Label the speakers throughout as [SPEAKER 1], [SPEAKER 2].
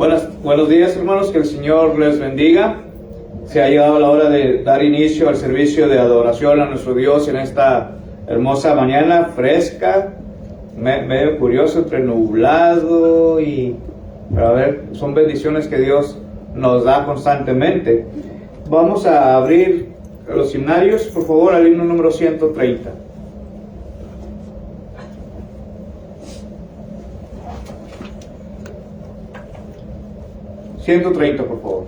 [SPEAKER 1] Buenos días, hermanos, que el Señor les bendiga. Se ha llegado la hora de dar inicio al servicio de adoración a nuestro Dios en esta hermosa mañana fresca, medio curioso, entre nublado pero a ver, son bendiciones que Dios nos da constantemente. Vamos a abrir los himnarios, por favor, al himno número 130. Por favor.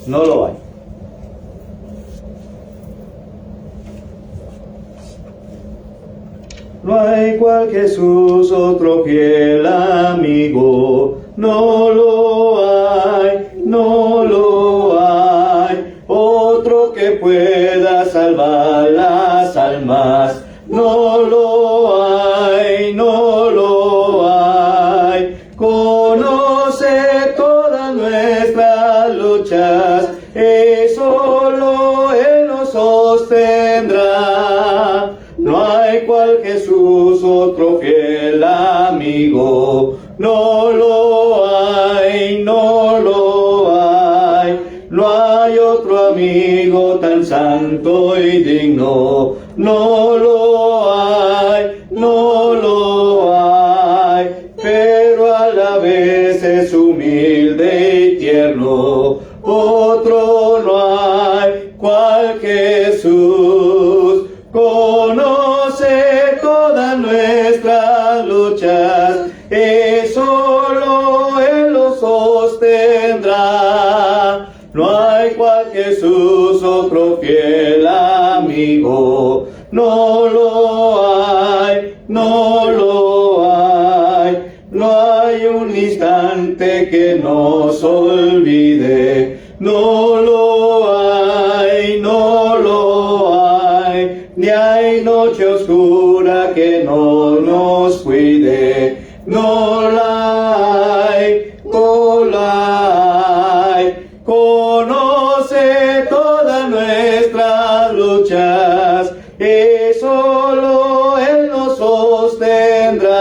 [SPEAKER 1] No lo hay. No hay cual Jesús, otro fiel amigo. No lo hay, no lo hay. Otro que pueda salvar las almas. No lo hay, no lo hay. Conoce todas nuestras luchas y solo Él nos sostendrá. No hay cual Jesús, otro fiel amigo. No lo hay, no lo hay. No hay otro amigo tan santo y digno. No lo hay, no lo hay, pero a la vez es humilde y tierno. Otro no hay, cual Jesús. Conoce todas nuestras luchas y solo Él los sostendrá. No hay cual Jesús, otro fiel amigo. No lo hay, no lo hay. No hay un instante que nos olvide. No lo hay, no lo hay. Ni hay noche oscura que no nos cuide. No la hay, no la hay. Conoce todas nuestras luchas y solo Él nos sostendrá.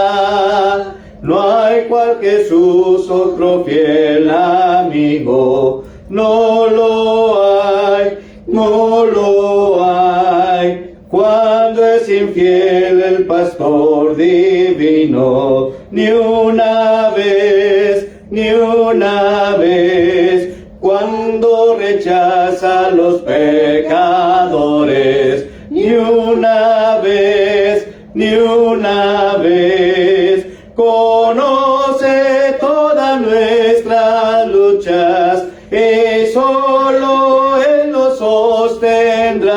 [SPEAKER 1] No hay cual Jesús, otro fiel amigo. No lo hay, no lo hay. Cuando es infiel el pastor divino, ni una vez, ni una vez. Cuando rechaza a los pecadores, ni una vez, ni una vez. Conoce todas nuestras luchas y solo Él nos sostendrá.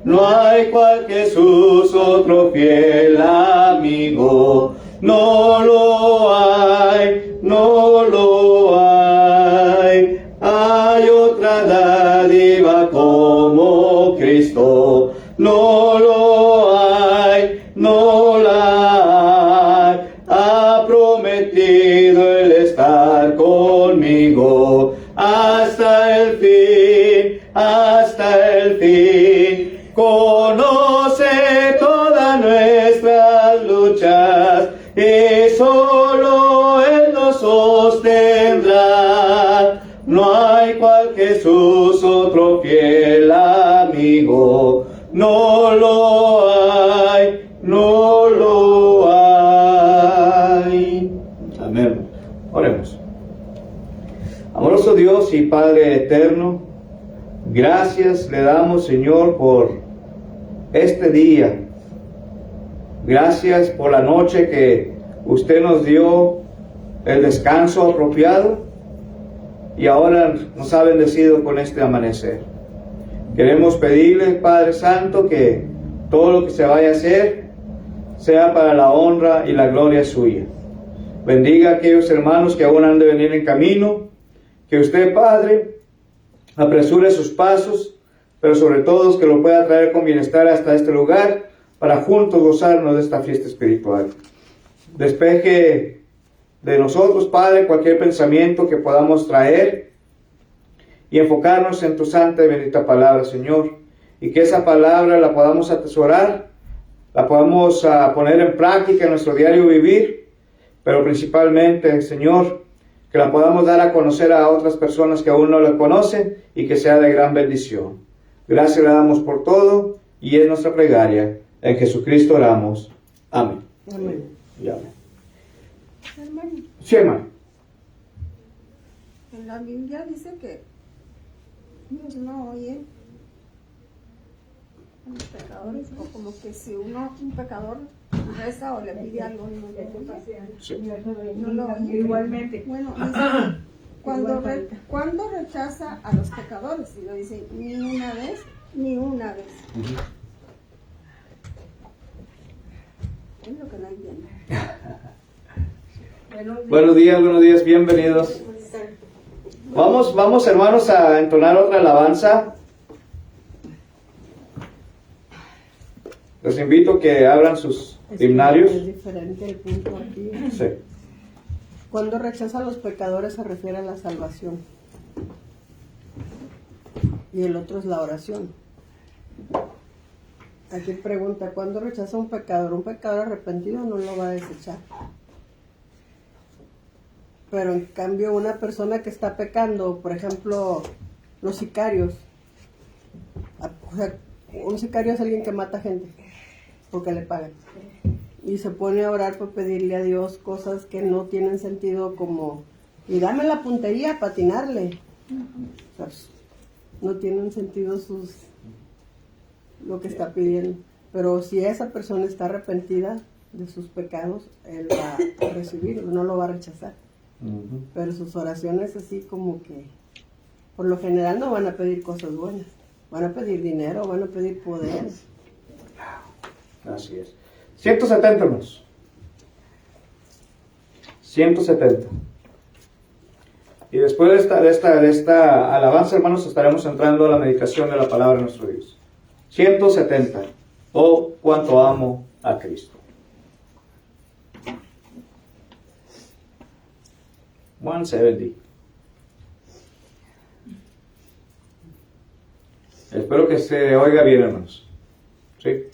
[SPEAKER 1] No hay cual Jesús, otro fiel amigo. No lo hay, no lo hay. Hay otra dádiva como Cristo. No lo hay, no la hay. Ha prometido Él estar conmigo hasta el fin, hasta el fin. Conoce todas nuestras luchas y solo Él nos sostendrá. No hay cual Jesús, otro fiel amigo. No lo hay, no lo hay. Amén. Oremos. Amoroso Dios y Padre eterno, gracias le damos, Señor, por este día. Gracias por la noche que usted nos dio el descanso apropiado y ahora nos ha bendecido con este amanecer. Queremos pedirle, Padre Santo, que todo lo que se vaya a hacer sea para la honra y la gloria suya. Bendiga a aquellos hermanos que aún han de venir en camino. Que usted, Padre, apresure sus pasos, pero sobre todo que lo pueda traer con bienestar hasta este lugar para juntos gozarnos de esta fiesta espiritual. Despeje de nosotros, Padre, cualquier pensamiento que podamos traer y enfocarnos en tu santa y bendita palabra, Señor, y que esa palabra la podamos atesorar la podamos poner en práctica en nuestro diario vivir, pero principalmente, Señor, que la podamos dar a conocer a otras personas que aún no la conocen y que sea de gran bendición. Gracias le damos por todo y es nuestra plegaria. En Jesucristo oramos. Amén.
[SPEAKER 2] Amén.
[SPEAKER 1] Y amén.
[SPEAKER 3] Hermano,
[SPEAKER 1] Sí, hermano.
[SPEAKER 3] en la Biblia dice que Dios no oye a los pecadores, o como que si un pecador reza o le pide algo, no lo oye.
[SPEAKER 1] Sí.
[SPEAKER 3] No lo oye.
[SPEAKER 2] Igualmente.
[SPEAKER 3] Bueno, dice, cuando rechaza a los pecadores, y lo dice ni una vez, ni una vez. Es lo que no entiendo.
[SPEAKER 1] Buenos días, bienvenidos. Vamos hermanos a entonar otra alabanza. Les invito a que abran sus himnarios.
[SPEAKER 2] Es diferente el punto aquí.
[SPEAKER 1] Sí.
[SPEAKER 2] Cuando rechaza a los pecadores se refiere a la salvación. Y el otro es la oración. Aquí pregunta, ¿cuándo rechaza un pecador? Un pecador arrepentido no lo va a desechar. Pero en cambio una persona que está pecando, por ejemplo, los sicarios. O sea, un sicario es alguien que mata gente porque le pagan. Y se pone a orar para pedirle a Dios cosas que no tienen sentido, como, y dame la puntería para atinarle. O sea, no tienen sentido lo que está pidiendo. Pero si esa persona está arrepentida de sus pecados, él va a recibirlo, no lo va a rechazar. Pero sus oraciones así como que, por lo general no van a pedir cosas buenas. Van a pedir dinero, van a pedir poder.
[SPEAKER 1] Así es. 170, hermanos. 170. Y después de esta alabanza, hermanos, estaremos entrando a la meditación de la palabra de nuestro Dios. 170. Oh, cuánto amo a Cristo. 170. Espero que se oiga bien, hermanos. ¿Sí?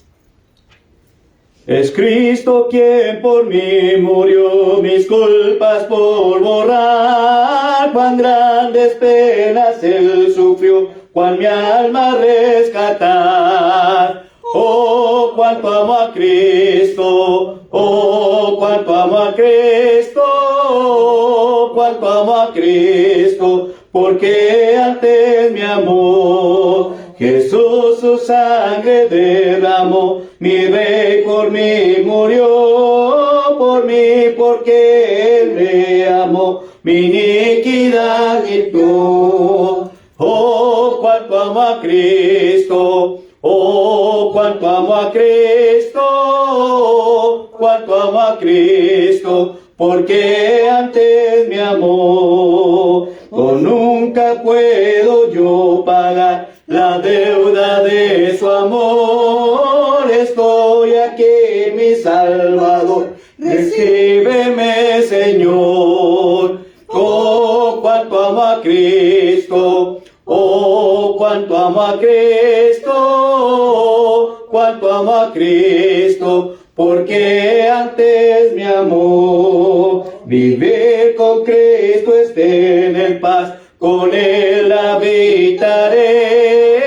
[SPEAKER 1] Es Cristo quien por mí murió, mis culpas por borrar. Cuán grandes penas Él sufrió, cuán mi alma rescatar. Oh, cuánto amo a Cristo, oh, cuánto amo a Cristo, oh, cuánto amo a Cristo, porque antes me amó. Jesús su sangre derramó, mi rey por mí murió, por mí porque Él me amó, mi iniquidad quitó. Oh, cuánto amo a Cristo, oh, cuánto amo a Cristo, oh, cuánto amo a Cristo, porque antes me amó. Oh, nunca puedo yo pagar la deuda de su amor. Estoy aquí, mi Salvador, recíbeme, Señor. Oh, cuánto amo a Cristo, oh, cuánto amo a Cristo, oh, cuánto amo a Cristo, porque antes me amó. Vivir con Cristo esté en paz, con Él habitaré,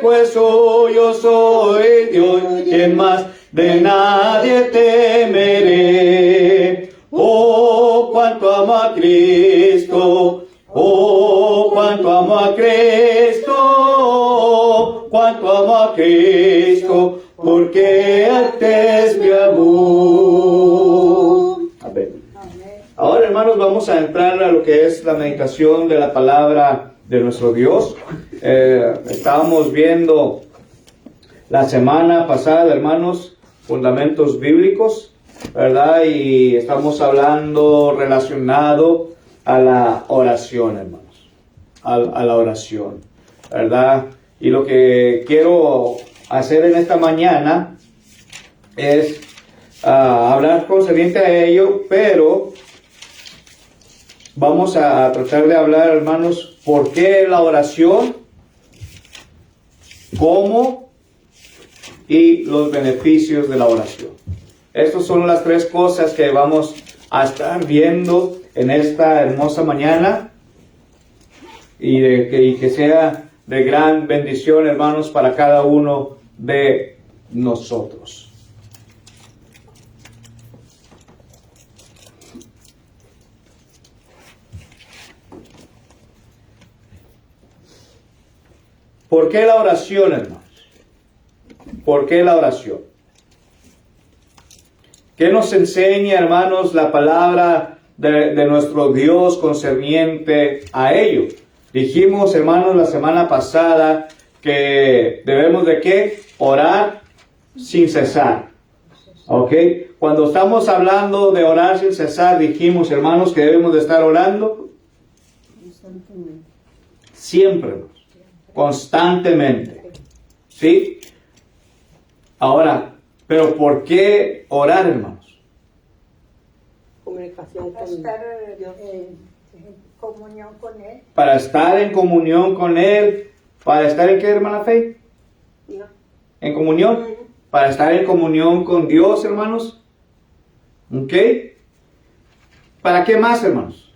[SPEAKER 1] pues yo soy Dios, quien más de nadie temeré. Oh, cuánto amo a Cristo, oh, cuánto amo a Cristo, oh, cuánto amo a Cristo, porque antes me amó. Amén. Ahora, hermanos, vamos a entrar a lo que es la meditación de la palabra de nuestro Dios. Estábamos viendo la semana pasada, hermanos, fundamentos bíblicos, ¿verdad? Y estamos hablando relacionado a la oración, hermanos, a la oración, ¿verdad? Y lo que quiero hacer en esta mañana es hablar concerniente a ello, pero vamos a tratar de hablar, hermanos, por qué la oración, cómo y los beneficios de la oración. Estas son las tres cosas que vamos a estar viendo en esta hermosa mañana y que sea de gran bendición, hermanos, para cada uno de nosotros. ¿Por qué la oración, hermanos? ¿Por qué la oración? ¿Qué nos enseña, hermanos, la palabra de nuestro Dios concerniente a ello? Dijimos, hermanos, la semana pasada que debemos de ¿qué? Orar sin cesar. ¿Ok? Cuando estamos hablando de orar sin cesar, dijimos, hermanos, que debemos de estar orando siempre, hermanos. Constantemente. ¿Sí? Ahora, ¿pero por qué orar, hermanos?
[SPEAKER 4] Comunicación con
[SPEAKER 3] Estar
[SPEAKER 4] Dios.
[SPEAKER 3] en comunión con Él.
[SPEAKER 1] Para estar en comunión con Él. ¿Para estar en qué, hermana Fe?
[SPEAKER 4] No.
[SPEAKER 1] En comunión. Para estar en comunión con Dios, hermanos. ¿Ok? ¿Para qué más, hermanos?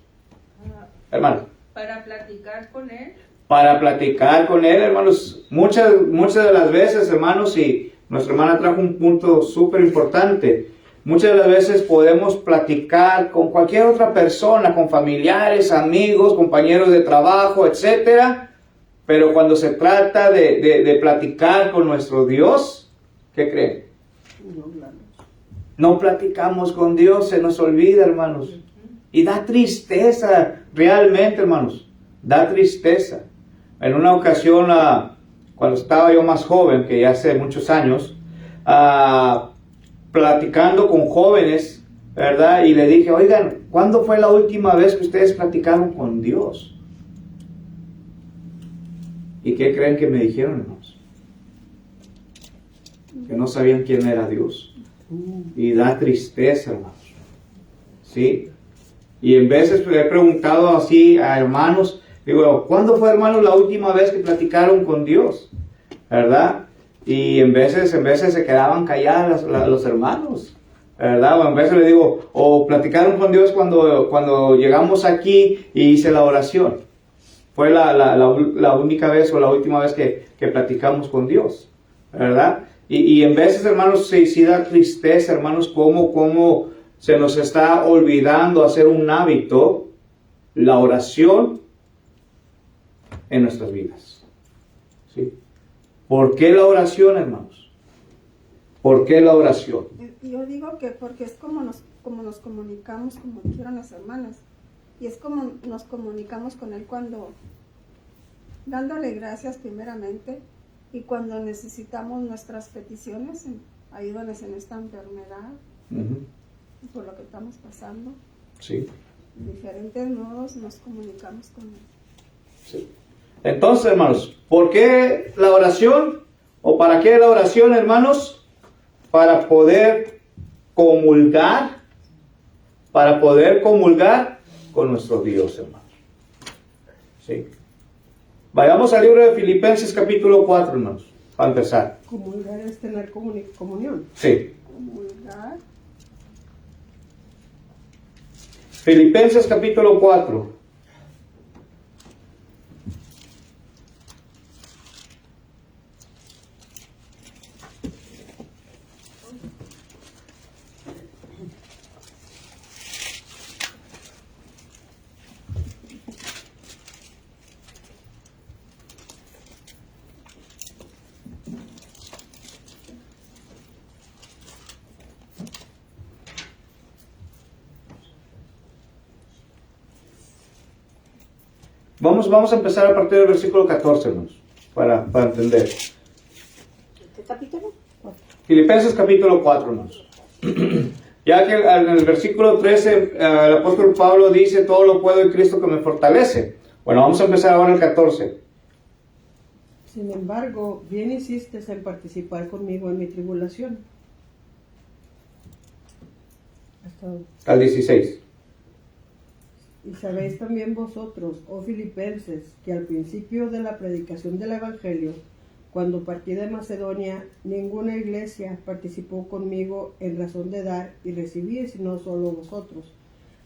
[SPEAKER 1] Hermanos.
[SPEAKER 5] Para platicar con Él.
[SPEAKER 1] Para platicar con Él, hermanos. Muchas de las veces, hermanos, y nuestra hermana trajo un punto súper importante. Muchas de las veces podemos platicar con cualquier otra persona, con familiares, amigos, compañeros de trabajo, etcétera. Pero cuando se trata de platicar con nuestro Dios, ¿qué creen? No platicamos con Dios, se nos olvida, hermanos. Y da tristeza, realmente, hermanos. Da tristeza. En una ocasión, cuando estaba yo más joven, que ya hace muchos años, platicando con jóvenes, ¿verdad? Y le dije, oigan, ¿cuándo fue la última vez que ustedes platicaron con Dios? ¿Y qué creen que me dijeron, hermanos? Que no sabían quién era Dios. Y da tristeza, hermanos. ¿Sí? Y en veces he preguntado así a hermanos, digo, ¿cuándo fue, hermanos, la última vez que platicaron con Dios? ¿Verdad? Y en veces se quedaban callados los hermanos, ¿verdad? O en veces le digo, o platicaron con Dios cuando llegamos aquí y hice la oración. Fue la única vez o la última vez que platicamos con Dios, ¿verdad? Y en veces, hermanos, sí da tristeza, hermanos, cómo se nos está olvidando hacer un hábito, la oración en nuestras vidas. ¿Sí? ¿Por qué la oración, hermanos? ¿Por qué la oración?
[SPEAKER 3] Yo digo que porque es como nos comunicamos, como dijeron las hermanas, y es como nos comunicamos con Él cuando, dándole gracias primeramente, y cuando necesitamos nuestras peticiones, ayúdanos en esta enfermedad, por lo que estamos pasando.
[SPEAKER 1] Sí.
[SPEAKER 3] De diferentes modos nos comunicamos con Él.
[SPEAKER 1] Sí. Entonces, hermanos, ¿por qué la oración? ¿O para qué la oración, hermanos? Para poder comulgar con nuestro Dios, hermanos. ¿Sí? Vayamos al libro de Filipenses capítulo 4, hermanos, para empezar.
[SPEAKER 2] Comulgar es tener comunión.
[SPEAKER 1] Sí.
[SPEAKER 3] Comulgar.
[SPEAKER 1] Filipenses capítulo 4. Vamos a empezar a partir del versículo 14, hermanos, para entender.
[SPEAKER 4] ¿Qué capítulo?
[SPEAKER 1] Filipenses capítulo 4, hermanos. Ya que en el versículo 13 el apóstol Pablo dice, todo lo puedo en Cristo que me fortalece. Bueno, vamos a empezar ahora el 14.
[SPEAKER 2] Sin embargo, bien hiciste en participar conmigo en mi tribulación.
[SPEAKER 1] Al 16.
[SPEAKER 2] Y sabéis también vosotros, oh filipenses, que al principio de la predicación del Evangelio Cuando partí de Macedonia, ninguna iglesia participó conmigo en razón de dar y recibir, sino solo vosotros.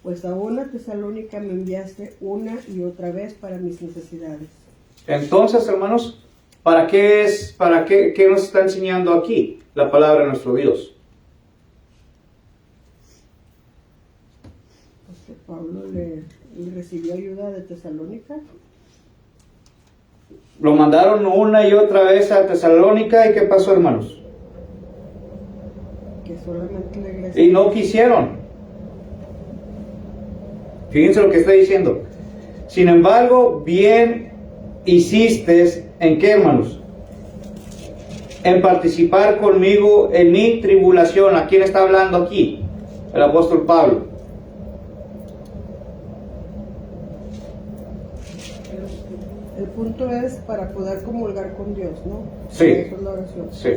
[SPEAKER 2] Pues aún a Tesalónica me enviaste una y otra vez para mis necesidades.
[SPEAKER 1] Entonces, hermanos, qué nos está enseñando aquí la palabra de nuestro Dios?
[SPEAKER 2] Pues que Pablo le recibió ayuda de Tesalónica.
[SPEAKER 1] Lo mandaron una y otra vez a Tesalónica, ¿y qué pasó, hermanos?
[SPEAKER 2] Que solamente la iglesia...
[SPEAKER 1] Y no quisieron. Fíjense lo que está diciendo. Sin embargo, bien hiciste, ¿en qué, hermanos? En participar conmigo en mi tribulación. ¿A quién está hablando aquí? El apóstol Pablo.
[SPEAKER 2] El punto es para poder comulgar con Dios, ¿no?
[SPEAKER 1] Sí.
[SPEAKER 2] Eso es la oración.
[SPEAKER 1] Sí.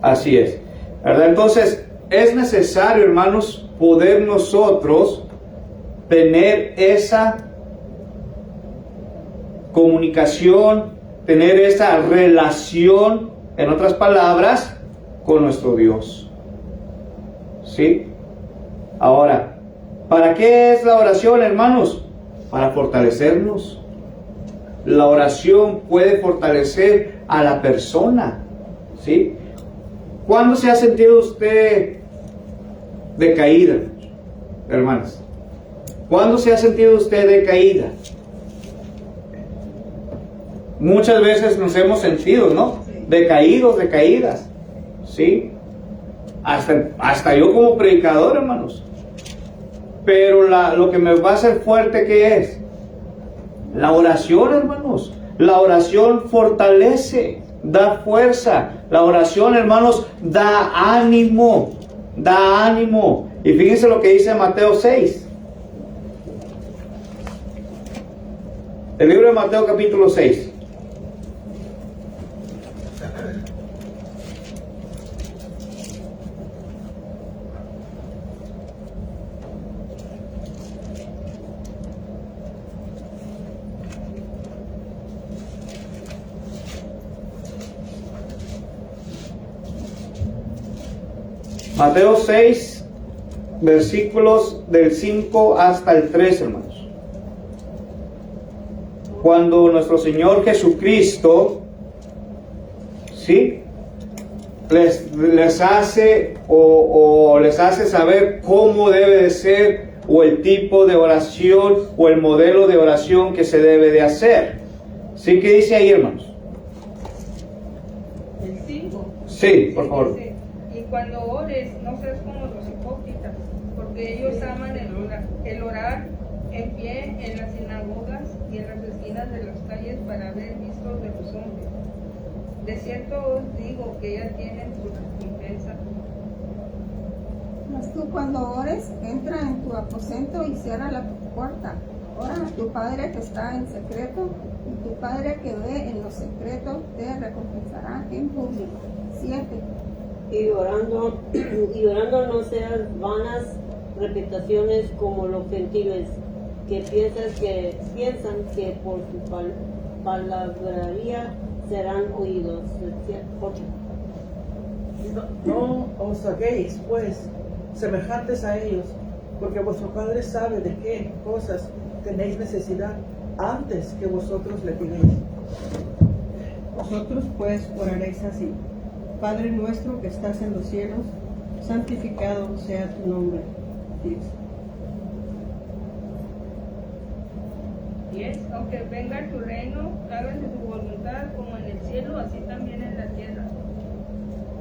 [SPEAKER 1] Así es. ¿Verdad? Entonces, es necesario, hermanos, poder nosotros tener esa comunicación, tener esa relación, en otras palabras, con nuestro Dios. ¿Sí? Ahora, ¿para qué es la oración, hermanos? Para fortalecernos. La oración puede fortalecer a la persona. ¿Sí? ¿Cuándo se ha sentido usted decaída, hermanas? ¿Cuándo se ha sentido usted decaída? Muchas veces nos hemos sentido, ¿no? Decaídos, decaídas. ¿Sí? Hasta yo como predicador, hermanos. Pero lo que me va a hacer fuerte, ¿qué es? La oración, hermanos. La oración fortalece, da fuerza. La oración, hermanos, da ánimo. Da ánimo. Y fíjense lo que dice Mateo 6. El libro de Mateo capítulo 6. Mateo 6, versículos del 5 hasta el 3, hermanos. Cuando nuestro Señor Jesucristo, ¿sí?, les hace o les hace saber cómo debe de ser, o el tipo de oración, o el modelo de oración que se debe de hacer. ¿Sí? ¿Qué dice ahí, hermanos?
[SPEAKER 5] El 5.
[SPEAKER 1] Sí, por favor.
[SPEAKER 5] Dice, y cuando ores, no seas como los hipócritas, porque ellos aman el orar en pie en las sinagogas y en las esquinas de las calles para ver vistos de los hombres. De cierto os digo que ya tienen su recompensa.
[SPEAKER 3] Mas tú cuando ores, entra en tu aposento y cierra la puerta. Ora a tu Padre que está en secreto, y tu Padre que ve en lo secreto te recompensará en público. 7.
[SPEAKER 4] Y orando no seas vanas repeticiones como los gentiles, que piensan que por su palabrería serán oídos. 8.
[SPEAKER 6] No os hagáis, pues, semejantes a ellos, porque vuestro Padre sabe de qué cosas tenéis necesidad antes que vosotros le pidáis.
[SPEAKER 2] Vosotros pues oraréis así: Padre nuestro que estás en los cielos, santificado sea tu nombre. 10.
[SPEAKER 5] 10. Aunque venga tu reino, hágase tu voluntad como en el cielo, así también en la tierra.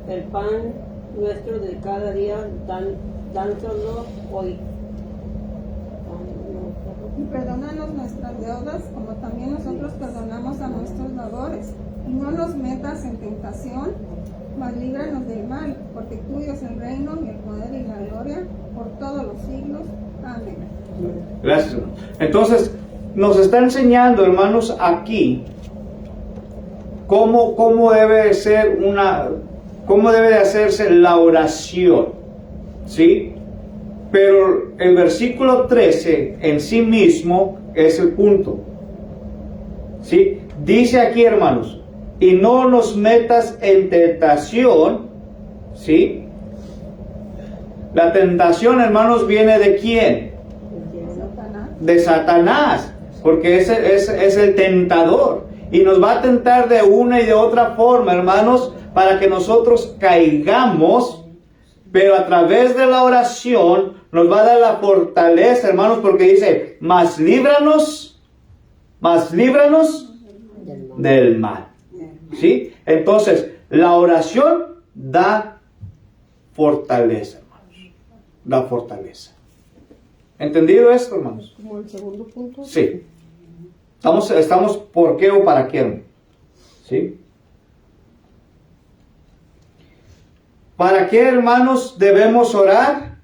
[SPEAKER 4] El pan nuestro de cada día, dánoslo hoy.
[SPEAKER 3] Y perdónanos nuestras deudas, como también nosotros perdonamos a nuestros deudores. Y no nos metas en tentación, mas líbranos del mal, porque tuyo es el reino, y el poder y la gloria, por todos los siglos. Amén.
[SPEAKER 1] Gracias, hermano. Entonces, nos está enseñando, hermanos, aquí cómo debe de ser cómo debe de hacerse la oración, ¿sí? Pero el versículo 13 en sí mismo es el punto, ¿sí? Dice aquí, hermanos, y no nos metas en tentación, ¿sí? La tentación, hermanos, viene ¿de quién?
[SPEAKER 3] Satanás.
[SPEAKER 1] De Satanás, porque ese es el tentador, y nos va a tentar de una y de otra forma, hermanos, para que nosotros caigamos, pero a través de la oración nos va a dar la fortaleza, hermanos, porque dice, mas líbranos del mal. ¿Sí? Entonces, la oración da fortaleza, hermanos. Da fortaleza. ¿Entendido esto, hermanos?
[SPEAKER 2] Como el segundo punto.
[SPEAKER 1] Sí. Estamos por qué o para qué, hermano. ¿Sí? ¿Para qué, hermanos, debemos orar?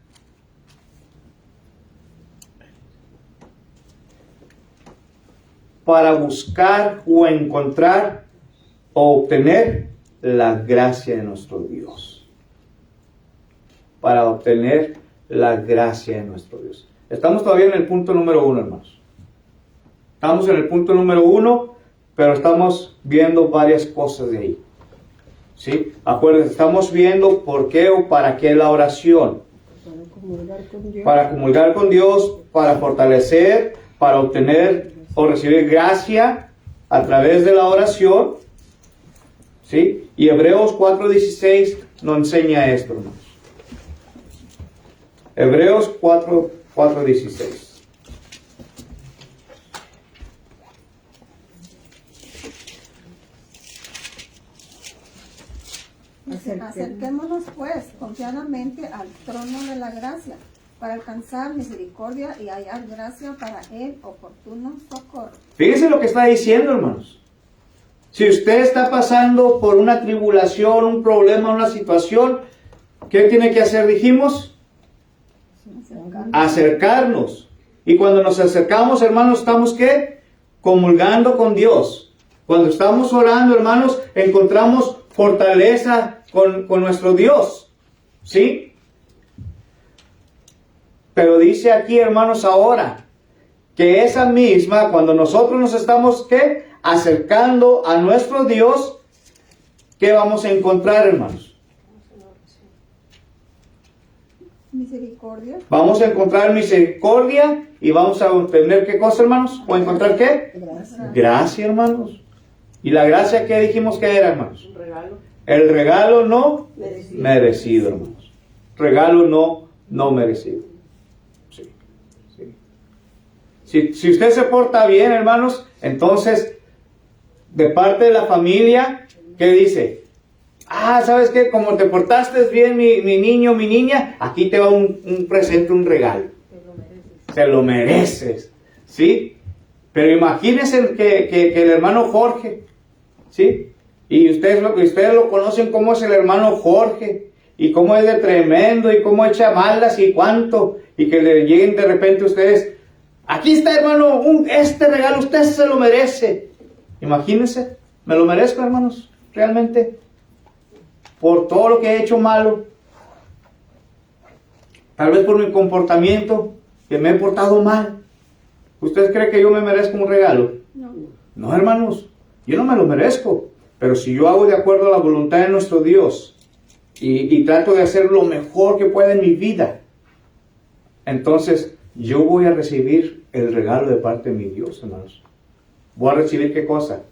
[SPEAKER 1] Para buscar o encontrar o obtener la gracia de nuestro Dios. Para obtener la gracia de nuestro Dios. Estamos todavía en el punto número 1, hermanos. Estamos en el punto número 1, pero estamos viendo varias cosas de ahí. ¿Sí? Acuérdense, estamos viendo por qué o para qué la oración.
[SPEAKER 2] Para comulgar con Dios.
[SPEAKER 1] Para comulgar con Dios, para fortalecer, para obtener o recibir gracia a través de la oración. ¿Sí? Y Hebreos 4:16 nos enseña esto, hermanos. Hebreos 4:16.
[SPEAKER 3] Dice, acerquémonos pues confiadamente al trono de la gracia para alcanzar misericordia y hallar gracia para el oportuno socorro.
[SPEAKER 1] Fíjense lo que está diciendo, hermanos. Si usted está pasando por una tribulación, un problema, una situación, ¿qué tiene que hacer? Dijimos, acercarnos. Y cuando nos acercamos, hermanos, ¿estamos qué? Comulgando con Dios. Cuando estamos orando, hermanos, encontramos fortaleza con nuestro Dios. ¿Sí? Pero dice aquí, hermanos, ahora, que esa misma, cuando nosotros nos estamos, ¿qué? Acercando a nuestro Dios, ¿qué vamos a encontrar, hermanos?
[SPEAKER 3] Misericordia.
[SPEAKER 1] Vamos a encontrar misericordia y vamos a obtener ¿qué cosa, hermanos? ¿O encontrar qué?
[SPEAKER 2] Gracias.
[SPEAKER 1] Gracia, hermanos. ¿Y la gracia qué dijimos que era, hermanos?
[SPEAKER 4] Un regalo
[SPEAKER 1] El regalo no
[SPEAKER 4] merecido.
[SPEAKER 1] merecido, hermanos. Regalo no merecido. Sí, sí. Si usted se porta bien, hermanos, entonces, de parte de la familia, ¿qué dice? Ah, ¿sabes qué? Como te portaste bien, mi niño, mi niña, aquí te va un presente, un regalo. Te lo mereces. ¿Sí? Pero imagínense que el hermano Jorge, ¿sí? Y ustedes lo conocen como es el hermano Jorge, y cómo es de tremendo, y cómo echa malas y cuánto, y que le lleguen de repente a ustedes, aquí está, hermano, este regalo, usted se lo merece. Imagínense, me lo merezco, hermanos, realmente, por todo lo que he hecho malo, tal vez por mi comportamiento, que me he portado mal. ¿Usted cree que yo me merezco un regalo? No, hermanos, yo no me lo merezco. Pero si yo hago de acuerdo a la voluntad de nuestro Dios y trato de hacer lo mejor que pueda en mi vida, entonces yo voy a recibir el regalo de parte de mi Dios, hermanos. Voy a recibir ¿qué cosa?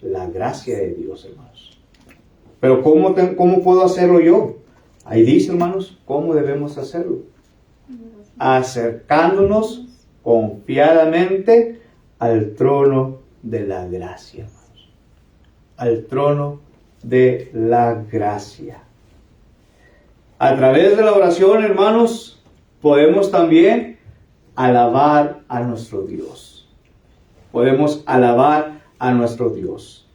[SPEAKER 1] La gracia de Dios, hermanos. Pero ¿cómo puedo hacerlo yo? Ahí dice, hermanos, ¿cómo debemos hacerlo? Acercándonos confiadamente al trono de la gracia, hermanos. Al trono de la gracia. A través de la oración, hermanos, podemos también alabar a nuestro Dios. Podemos alabar a nuestro Dios.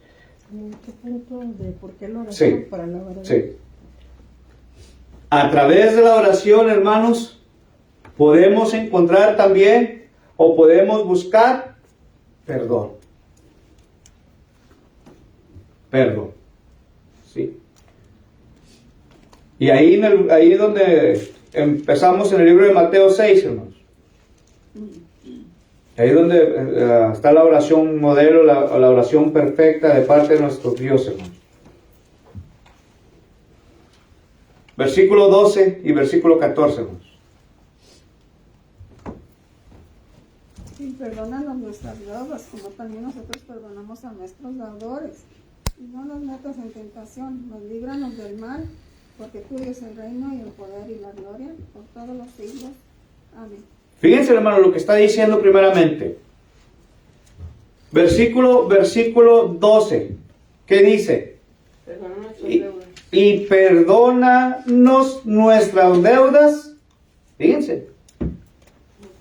[SPEAKER 2] ¿En qué punto de por qué la oración?
[SPEAKER 1] Sí,
[SPEAKER 2] Para alabar a Dios?
[SPEAKER 1] sí. A través de la oración, hermanos, podemos encontrar también o podemos buscar perdón. Perdón. ¿Sí? Y ahí es donde empezamos en el libro de Mateo 6, hermanos. Ahí donde está la oración modelo, la oración perfecta de parte de nuestro Dios, hermano. Versículo 12 y versículo 14, hermanos.
[SPEAKER 3] Y perdónanos nuestras deudas, como también nosotros perdonamos a nuestros deudores. Y no nos metas en tentación, mas líbranos del mal, porque tuyo es el reino y el poder y la gloria por todos los siglos. Amén.
[SPEAKER 1] Fíjense, hermano, lo que está diciendo primeramente. Versículo 12. ¿Qué dice?
[SPEAKER 4] Perdona nuestras deudas.
[SPEAKER 1] Y perdónanos nuestras deudas. Fíjense.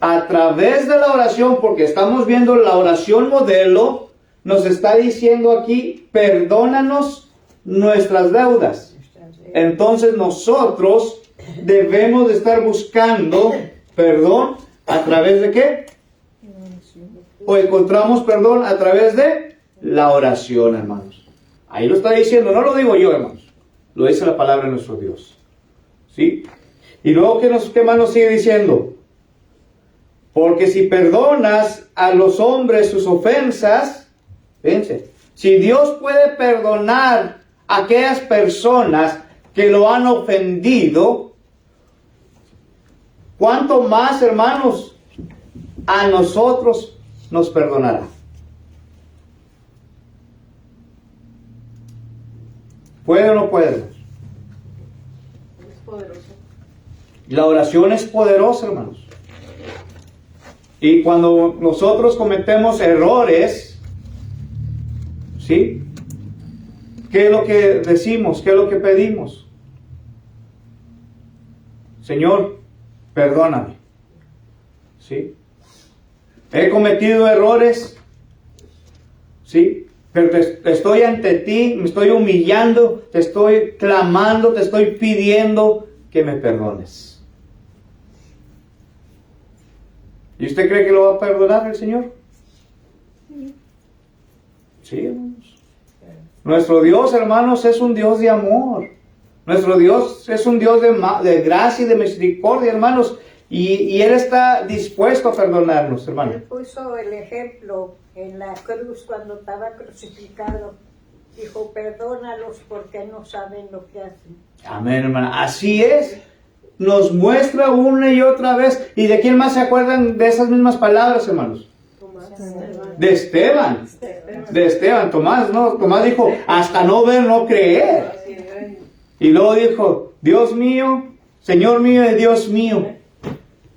[SPEAKER 1] A través de la oración, porque estamos viendo la oración modelo, nos está diciendo aquí, perdónanos nuestras deudas. Entonces nosotros debemos de estar buscando perdón a través de ¿qué? O encontramos perdón a través de la oración, hermanos. Ahí lo está diciendo, no lo digo yo, hermanos. Lo dice la palabra de nuestro Dios. ¿Sí? Y luego, ¿qué más nos sigue diciendo? Porque si perdonas a los hombres sus ofensas, fíjense, si Dios puede perdonar a aquellas personas que lo han ofendido, ¿cuánto más, hermanos, a nosotros nos perdonará? ¿Puede o no puede?
[SPEAKER 4] Es poderoso.
[SPEAKER 1] La oración es poderosa, hermanos. Y cuando nosotros cometemos errores, ¿sí? ¿Qué es lo que decimos? ¿Qué es lo que pedimos? Señor, perdóname. ¿Sí? He cometido errores. ¿Sí? Pero estoy ante ti, me estoy humillando, te estoy clamando, te estoy pidiendo que me perdones. ¿Y usted cree que lo va a perdonar el Señor? Sí, hermanos. Nuestro Dios, hermanos, es un Dios de amor. Nuestro Dios es un Dios de gracia y de misericordia, hermanos. Y Él está dispuesto a perdonarnos, hermano.
[SPEAKER 7] Él puso el ejemplo en la cruz cuando estaba crucificado. Dijo, perdónalos porque no saben lo que hacen.
[SPEAKER 1] Amén, hermana. Así es. Nos muestra una y otra vez. ¿Y de quién más se acuerdan de esas mismas palabras, hermanos? De Esteban. De Esteban. Tomás, ¿no? Tomás dijo, hasta no ver, no creer. Y luego dijo, Dios mío, Señor mío y Dios mío.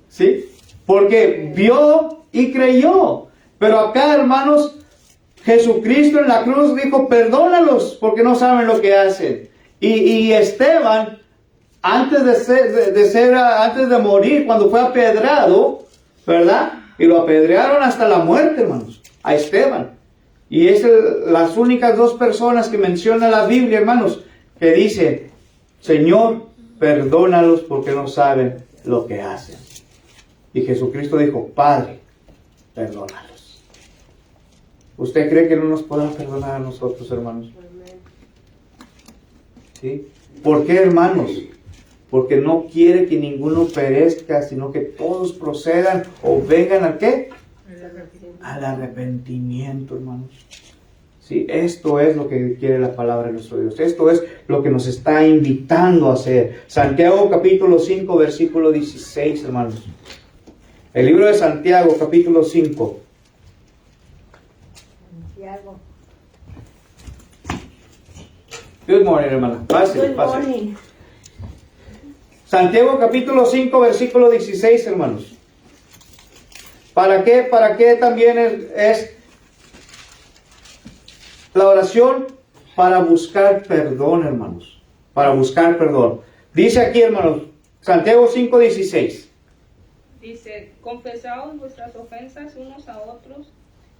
[SPEAKER 1] ¿Sí? Porque vio y creyó. Pero acá, hermanos, Jesucristo en la cruz dijo, perdónalos porque no saben lo que hacen. Y Esteban, antes de morir, cuando fue apedreado, ¿verdad? Y lo apedrearon hasta la muerte, hermanos, a Esteban. Y es las únicas dos personas que menciona la Biblia, hermanos, que dice, Señor, perdónalos porque no saben lo que hacen. Y Jesucristo dijo, Padre, perdónalos. ¿Usted cree que no nos podrá perdonar a nosotros, hermanos? ¿Sí? ¿Por qué, hermanos? Porque no quiere que ninguno perezca, sino que todos procedan o vengan ¿al qué? Al arrepentimiento, hermanos. Sí, esto es lo que quiere la palabra de nuestro Dios. Esto es lo que nos está invitando a hacer. Santiago capítulo 5, versículo 16, hermanos. El libro de Santiago capítulo 5.
[SPEAKER 7] Santiago.
[SPEAKER 1] Good morning, hermana. Pase,
[SPEAKER 7] Good
[SPEAKER 1] pase.
[SPEAKER 7] morning.
[SPEAKER 1] Santiago capítulo 5, versículo 16, hermanos. ¿Para qué? ¿Para qué también es la oración? Para buscar perdón, hermanos. Para buscar perdón. Dice aquí, hermanos, Santiago 5, 16.
[SPEAKER 5] Dice, confesaos vuestras ofensas unos a otros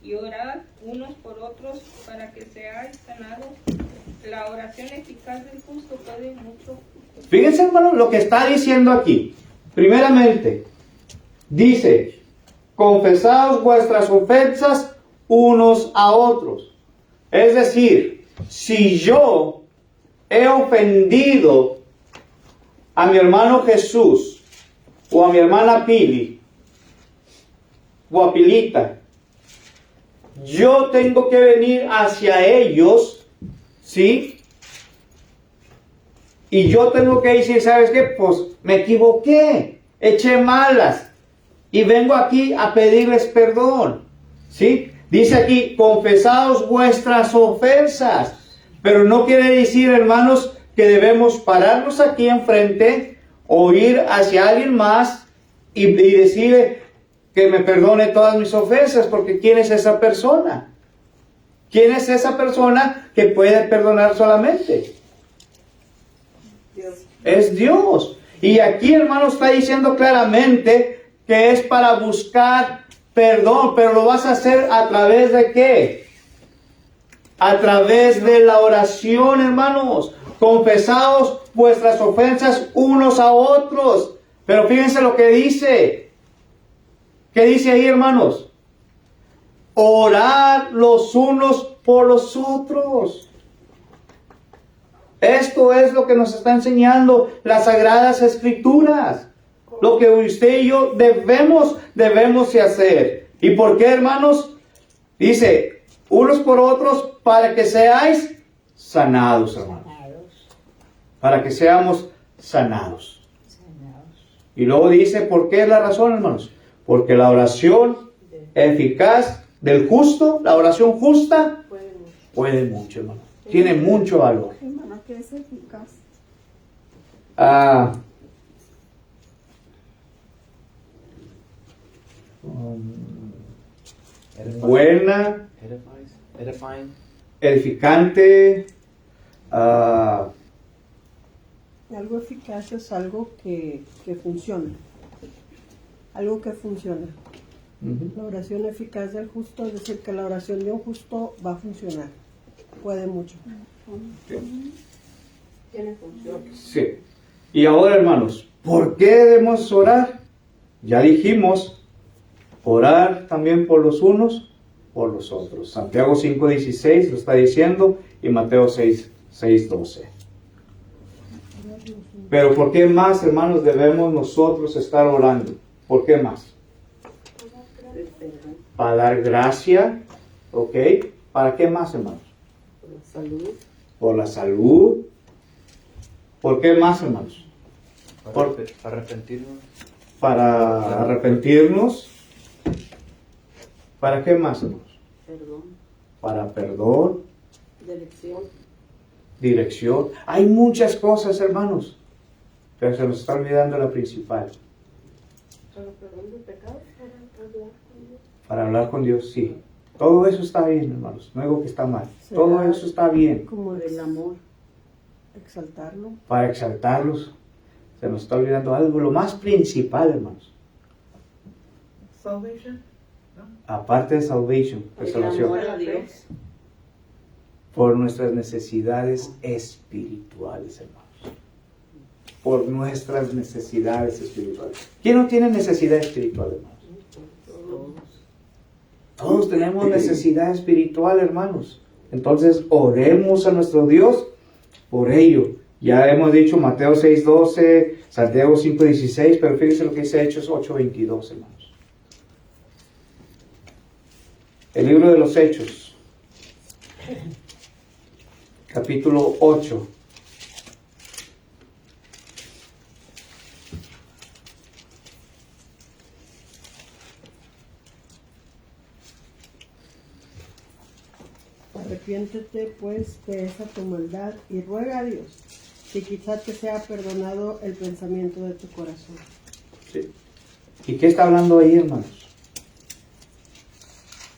[SPEAKER 5] y orad unos por otros para que seáis sanados. La oración eficaz del justo puede mucho.
[SPEAKER 1] Fíjense, hermanos, lo que está diciendo aquí. Primeramente, dice, confesaos vuestras ofensas unos a otros. Es decir, si yo he ofendido a mi hermano Jesús o a mi hermana Pili, guapilita. Yo tengo que venir hacia ellos, ¿sí? Y yo tengo que decir, ¿sabes qué? Pues me equivoqué, eché malas y vengo aquí a pedirles perdón, ¿sí? Dice aquí, confesaos vuestras ofensas. Pero no quiere decir, hermanos, que debemos pararnos aquí enfrente o ir hacia alguien más y decirle que me perdone todas mis ofensas, porque ¿quién es esa persona? ¿Quién es esa persona que puede perdonar solamente?
[SPEAKER 2] Dios.
[SPEAKER 1] Es Dios. Y aquí, hermano, está diciendo claramente que es para buscar perdón, pero lo vas a hacer a través de ¿qué? A través de la oración, hermanos. Confesaos vuestras ofensas unos a otros. Pero fíjense lo que dice. ¿Qué dice ahí, hermanos? Orar los unos por los otros. Esto es lo que nos está enseñando las Sagradas Escrituras. Lo que usted y yo debemos de hacer. ¿Y por qué, hermanos? Dice, unos por otros para que seáis sanados, hermanos. Para que seamos sanados. Y luego dice, ¿por qué es la razón, hermanos? Porque la oración eficaz del justo, la oración justa, puede mucho, hermano. Tiene mucho valor.
[SPEAKER 3] Hermano, que es eficaz.
[SPEAKER 1] Buena,
[SPEAKER 8] Edifying.
[SPEAKER 1] edificante,
[SPEAKER 2] Algo eficaz es algo que funciona. Algo que funciona. La oración eficaz del justo es decir que la oración de un justo va a funcionar. Puede mucho.
[SPEAKER 4] Tiene función.
[SPEAKER 1] sí. Y ahora, hermanos, ¿por qué debemos orar? Ya dijimos, orar también por los unos, por los otros. Santiago 5:16 lo está diciendo y Mateo 6:12. Pero ¿por qué más, hermanos, debemos nosotros estar orando? ¿Por qué más? Para dar gracia, ¿ok? ¿Para qué más, hermanos?
[SPEAKER 4] Por la salud.
[SPEAKER 1] Por la salud. ¿Por qué más, hermanos?
[SPEAKER 8] Para arrepentirnos.
[SPEAKER 1] Para arrepentirnos. ¿Para qué más, hermanos?
[SPEAKER 4] Perdón.
[SPEAKER 1] Para perdón,
[SPEAKER 4] Dirección.
[SPEAKER 1] dirección. Hay muchas cosas, hermanos, pero se nos está olvidando la principal.
[SPEAKER 4] Para perdón de pecados. Para hablar con Dios.
[SPEAKER 1] Para hablar con Dios, sí. Todo eso está bien, hermanos. No digo que está mal. Todo eso está bien.
[SPEAKER 2] Como
[SPEAKER 4] El amor.
[SPEAKER 2] exaltarlo.
[SPEAKER 1] Para exaltarlos. Se nos está olvidando algo, lo más principal, hermanos.
[SPEAKER 6] Salvation.
[SPEAKER 1] Aparte de salvation, de
[SPEAKER 4] El
[SPEAKER 1] salvación.
[SPEAKER 4] amor a Dios.
[SPEAKER 1] Por nuestras necesidades espirituales, hermanos. Por nuestras necesidades espirituales. ¿Quién no tiene necesidad espiritual, hermanos? Todos tenemos necesidad espiritual, hermanos. Entonces, oremos a nuestro Dios por ello. Ya hemos dicho Mateo 6:12, Santiago 5:16, pero fíjense lo que dice Hechos 8:22, hermanos. El libro de los Hechos, capítulo 8.
[SPEAKER 2] Arrepiéntete pues de esa tu maldad y ruega a Dios que quizá te sea perdonado el pensamiento de tu corazón.
[SPEAKER 1] Sí. ¿Y qué está hablando ahí, hermanos?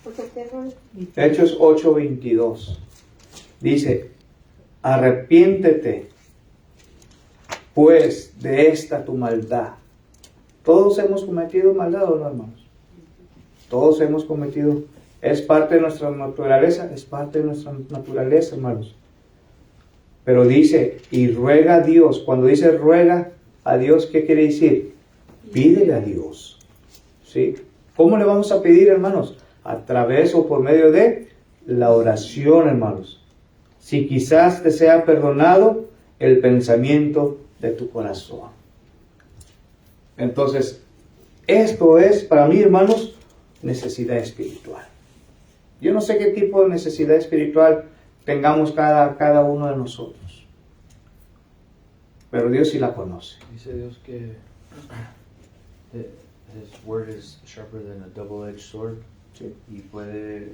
[SPEAKER 4] Porque perdón.
[SPEAKER 1] Hechos 8:22. Dice, arrepiéntete pues de esta tu maldad. Todos hemos cometido maldad, ¿o no, hermanos? Todos hemos cometido. Es parte de nuestra naturaleza, es parte de nuestra naturaleza, hermanos. Pero dice, y ruega a Dios. Cuando dice ruega a Dios, ¿qué quiere decir? Pídele a Dios. ¿Sí? ¿Cómo le vamos a pedir, hermanos? A través o por medio de la oración, hermanos. Si quizás te sea perdonado el pensamiento de tu corazón. Entonces, esto es para mí, hermanos, necesidad espiritual. Yo no sé qué tipo de necesidad espiritual tengamos cada uno de nosotros, pero Dios sí la conoce.
[SPEAKER 8] Dice Dios que His word is sharper than a double-edged sword.
[SPEAKER 1] Sí.
[SPEAKER 8] Y puede,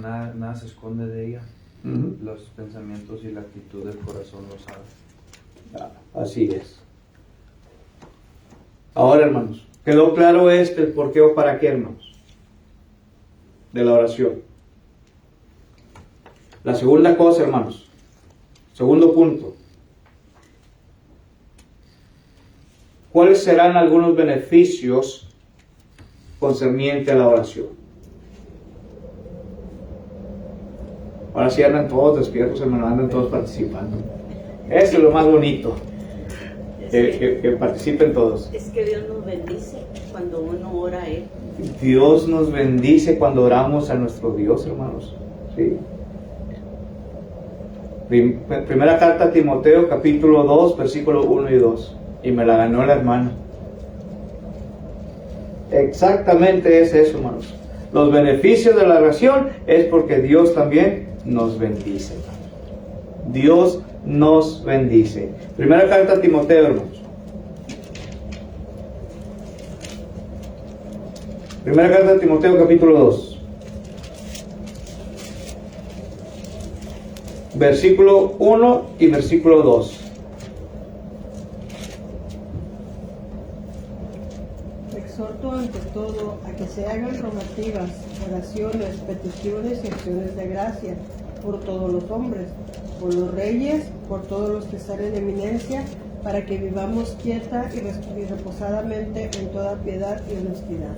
[SPEAKER 8] nada se esconde de ella.
[SPEAKER 1] Ujú.
[SPEAKER 8] Los pensamientos y la actitud del corazón lo sabe.
[SPEAKER 1] Así es. Ahora, hermanos, ¿quedó claro el por qué o para qué, hermanos? De la oración. La segunda cosa, hermanos. Segundo punto. ¿Cuáles serán algunos beneficios concerniente a la oración? Ahora sí andan todos despiertos, hermanos, andan todos participando. Eso es lo más bonito. Que participen todos.
[SPEAKER 9] Es que Dios nos bendice cuando uno ora a Él.
[SPEAKER 1] Dios nos bendice cuando oramos a nuestro Dios, hermanos. ¿Sí? Primera carta a Timoteo, capítulo 2, versículo 1 y 2. Y me la ganó la hermana. Exactamente es eso, hermanos. Los beneficios de la oración es porque Dios también nos bendice. Dios nos bendice. Primera carta a Timoteo, hermanos. Primera carta a Timoteo, capítulo 2. Versículo 1 y versículo 2.
[SPEAKER 2] Exhorto ante todo a que se hagan rogativas, oraciones, peticiones y acciones de gracia por todos los hombres, por los reyes, por todos los que están en eminencia, para que vivamos quieta y reposadamente en toda piedad y honestidad.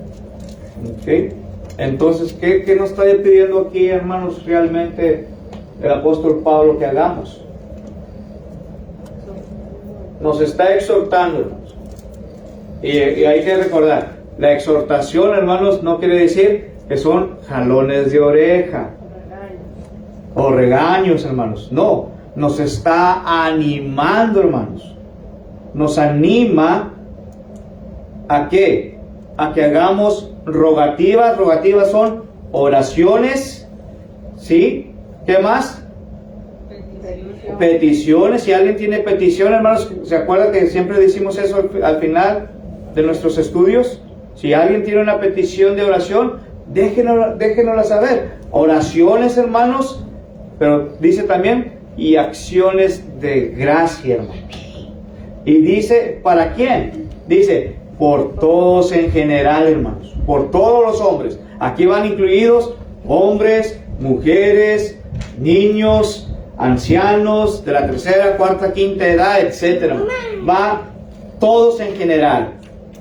[SPEAKER 1] ¿Ok? Entonces, ¿qué nos está pidiendo aquí, hermanos, realmente el apóstol Pablo que hagamos? Nos está exhortando, hermanos. Y hay que recordar, la exhortación, hermanos, no quiere decir que son jalones de oreja o regaños, hermanos. No, nos está animando, hermanos. Nos anima ¿a qué? A que hagamos rogativas. Rogativas son oraciones, ¿sí? ¿Qué más? Peticiones. Si alguien tiene petición, hermanos, ¿se acuerdan que siempre decimos eso al final de nuestros estudios? Si alguien tiene una petición de oración, déjenosla saber. Oraciones, hermanos, pero dice también, y acciones de gracia, hermanos. Y dice, ¿para quién? Dice, por todos en general, hermanos, por todos los hombres. Aquí van incluidos hombres, mujeres, niños, ancianos de la tercera, cuarta, quinta edad, etcétera. Va todos en general,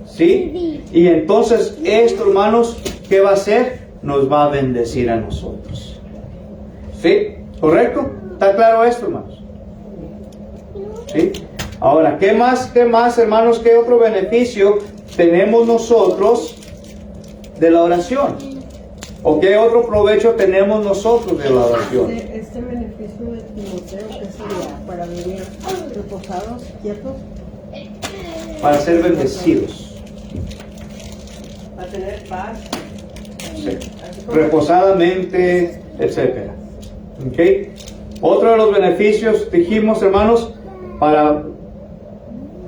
[SPEAKER 1] ¿sí? Y entonces esto, hermanos, ¿qué va a hacer? Nos va a bendecir a nosotros, ¿sí? ¿Correcto? ¿Está claro esto, hermanos? ¿Sí? Ahora, ¿qué más, hermanos? ¿Qué otro beneficio tenemos nosotros de la oración? ¿O qué otro provecho tenemos nosotros de la oración?
[SPEAKER 2] Este beneficio de Timoteo, ¿qué sería? Para vivir reposados, quietos.
[SPEAKER 1] Para ser bendecidos.
[SPEAKER 2] Para tener paz.
[SPEAKER 1] Sí. Reposadamente, etcétera. ¿Ok? Otro de los beneficios, dijimos, hermanos, para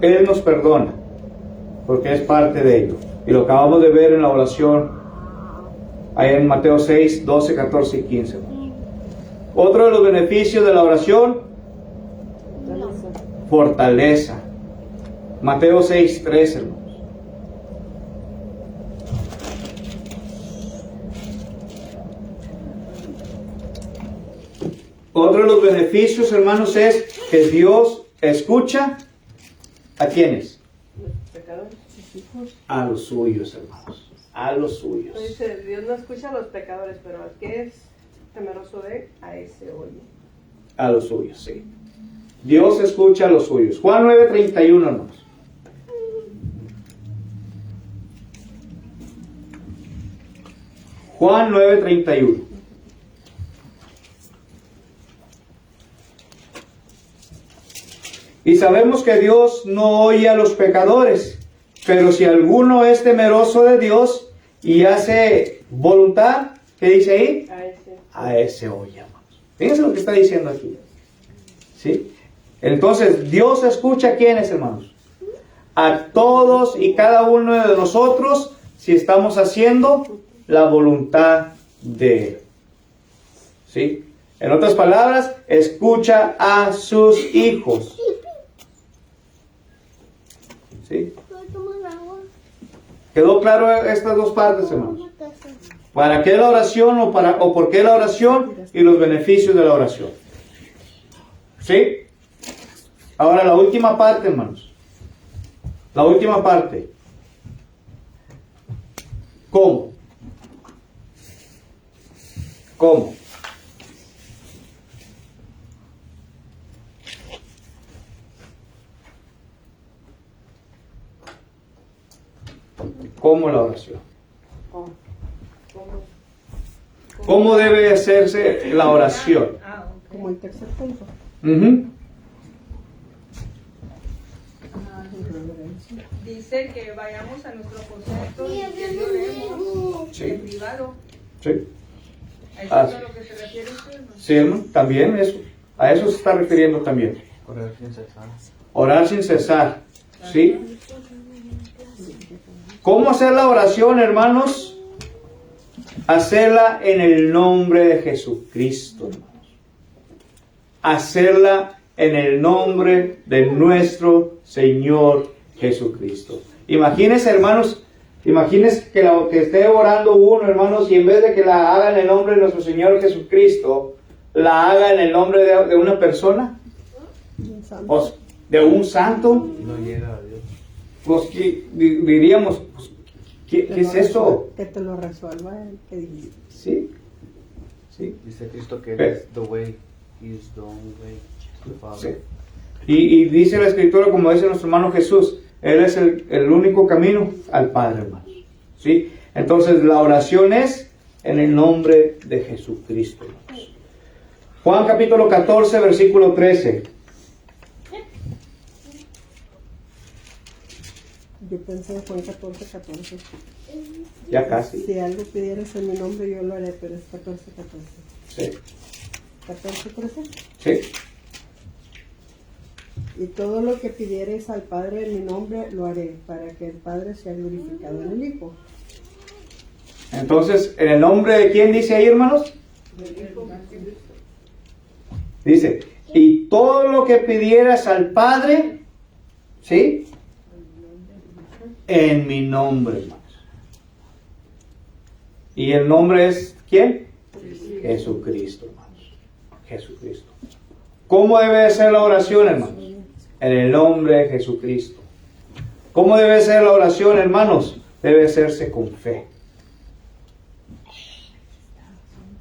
[SPEAKER 1] Él nos perdona, porque es parte de ello. Y lo acabamos de ver en la oración, ahí en Mateo 6, 12, 14 y 15. Otro de los beneficios de la oración, fortaleza. Mateo 6, 13, hermanos. Otro de los beneficios, hermanos, es que Dios escucha ¿a quiénes? A los suyos, hermanos. A los suyos.
[SPEAKER 4] Dice, Dios no escucha a los pecadores, pero al que es temeroso de él, a ese oye.
[SPEAKER 1] A los suyos, sí. Dios escucha a los suyos. Juan 9:31, hermanos. Juan 9:31. Y sabemos que Dios no oye a los pecadores, pero si alguno es temeroso de Dios y hace voluntad, ¿qué dice ahí?
[SPEAKER 4] A ese.
[SPEAKER 1] A ese oye, hermanos. Fíjense lo que está diciendo aquí. ¿Sí? Entonces, Dios escucha a quiénes, hermanos. A todos y cada uno de nosotros, si estamos haciendo la voluntad de Él. ¿Sí? En otras palabras, escucha a sus hijos. ¿Sí? ¿Quedó claro estas dos partes, hermanos? ¿Para qué la oración o por qué la oración y los beneficios de la oración? ¿Sí? Ahora la última parte, hermanos. La última parte. ¿Cómo? ¿Cómo? ¿Cómo la oración? ¿Cómo debe hacerse la oración?
[SPEAKER 2] Como el tercer punto.
[SPEAKER 1] Ujú.
[SPEAKER 5] Dice que vayamos a nuestro aposento y que lloremos
[SPEAKER 1] Sí.
[SPEAKER 5] en privado.
[SPEAKER 1] Sí.
[SPEAKER 5] ¿A
[SPEAKER 1] Ah,
[SPEAKER 5] eso es a lo que se refiere usted, hermano?
[SPEAKER 1] Sí, hermano, también eso. A eso se está refiriendo también.
[SPEAKER 8] Orar sin cesar.
[SPEAKER 1] Orar sin cesar. ¿Sí? ¿Cómo hacer la oración, hermanos? Hacerla en el nombre de Jesucristo, hermanos. Hacerla en el nombre de nuestro Señor Jesucristo. Imagínense, hermanos, imagínense que esté orando uno, hermanos, y en vez de que la haga en el nombre de nuestro Señor Jesucristo, la haga en el nombre de una persona, o de un santo.
[SPEAKER 8] No llega a Dios.
[SPEAKER 1] Pues diríamos, pues, ¿qué es eso?
[SPEAKER 2] Que te lo resuelva el que dijiste.
[SPEAKER 1] Sí, sí,
[SPEAKER 8] Dice Cristo que Él
[SPEAKER 1] Pero-
[SPEAKER 8] es the way. He is the only way to the Father.
[SPEAKER 1] sí. Y dice la Escritura, como dice nuestro hermano Jesús, Él es el único camino al Padre, hermanos. ¿Sí? Entonces la oración es en el nombre de Jesucristo, hermanos. Juan capítulo 14, versículo 13.
[SPEAKER 2] Yo pensé en Juan 14, 14.
[SPEAKER 1] Ya casi.
[SPEAKER 2] Si algo pidieras en mi nombre, yo lo haré, pero es 14, 14.
[SPEAKER 1] Sí.
[SPEAKER 2] 14, 13.
[SPEAKER 1] Sí.
[SPEAKER 2] Y todo lo que pidieres al Padre en mi nombre, lo haré, para que el Padre sea glorificado en el Hijo.
[SPEAKER 1] Entonces, ¿en el nombre de quién dice ahí, hermanos? Dice, y todo lo que pidieras al Padre, ¿sí? En mi nombre, hermanos. ¿Y el nombre es quién? Jesucristo, hermanos. Jesucristo. ¿Cómo debe de ser la oración, hermanos? En el nombre de Jesucristo. ¿Cómo debe ser la oración, hermanos? Debe hacerse con fe.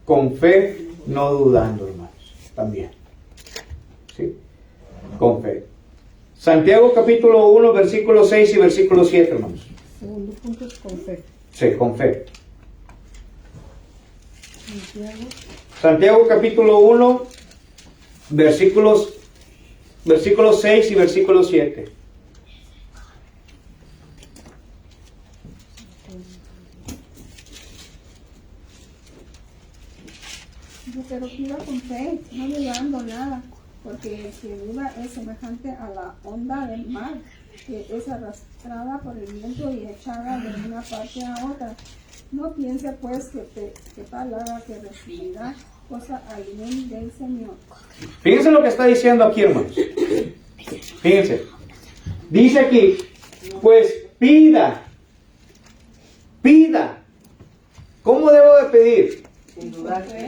[SPEAKER 1] Con fe, no dudando, hermanos. También. ¿Sí? Con fe. Santiago capítulo 1, versículo 6 y versículo 7, hermanos.
[SPEAKER 2] Segundo punto es con fe.
[SPEAKER 1] Sí, con fe.
[SPEAKER 2] Santiago,
[SPEAKER 1] Santiago capítulo 1, versículos 6 y versículo 7.
[SPEAKER 3] Pero pida con fe, no dudando nada, porque el que duda es semejante a la onda del mar, que es arrastrada por el viento y echada de una parte a otra. No piense pues que tal haga que recibirá cosa alguna del Señor.
[SPEAKER 1] Fíjense lo que está diciendo aquí, hermanos. Fíjense. Dice aquí, pues pida. ¿Cómo debo de pedir?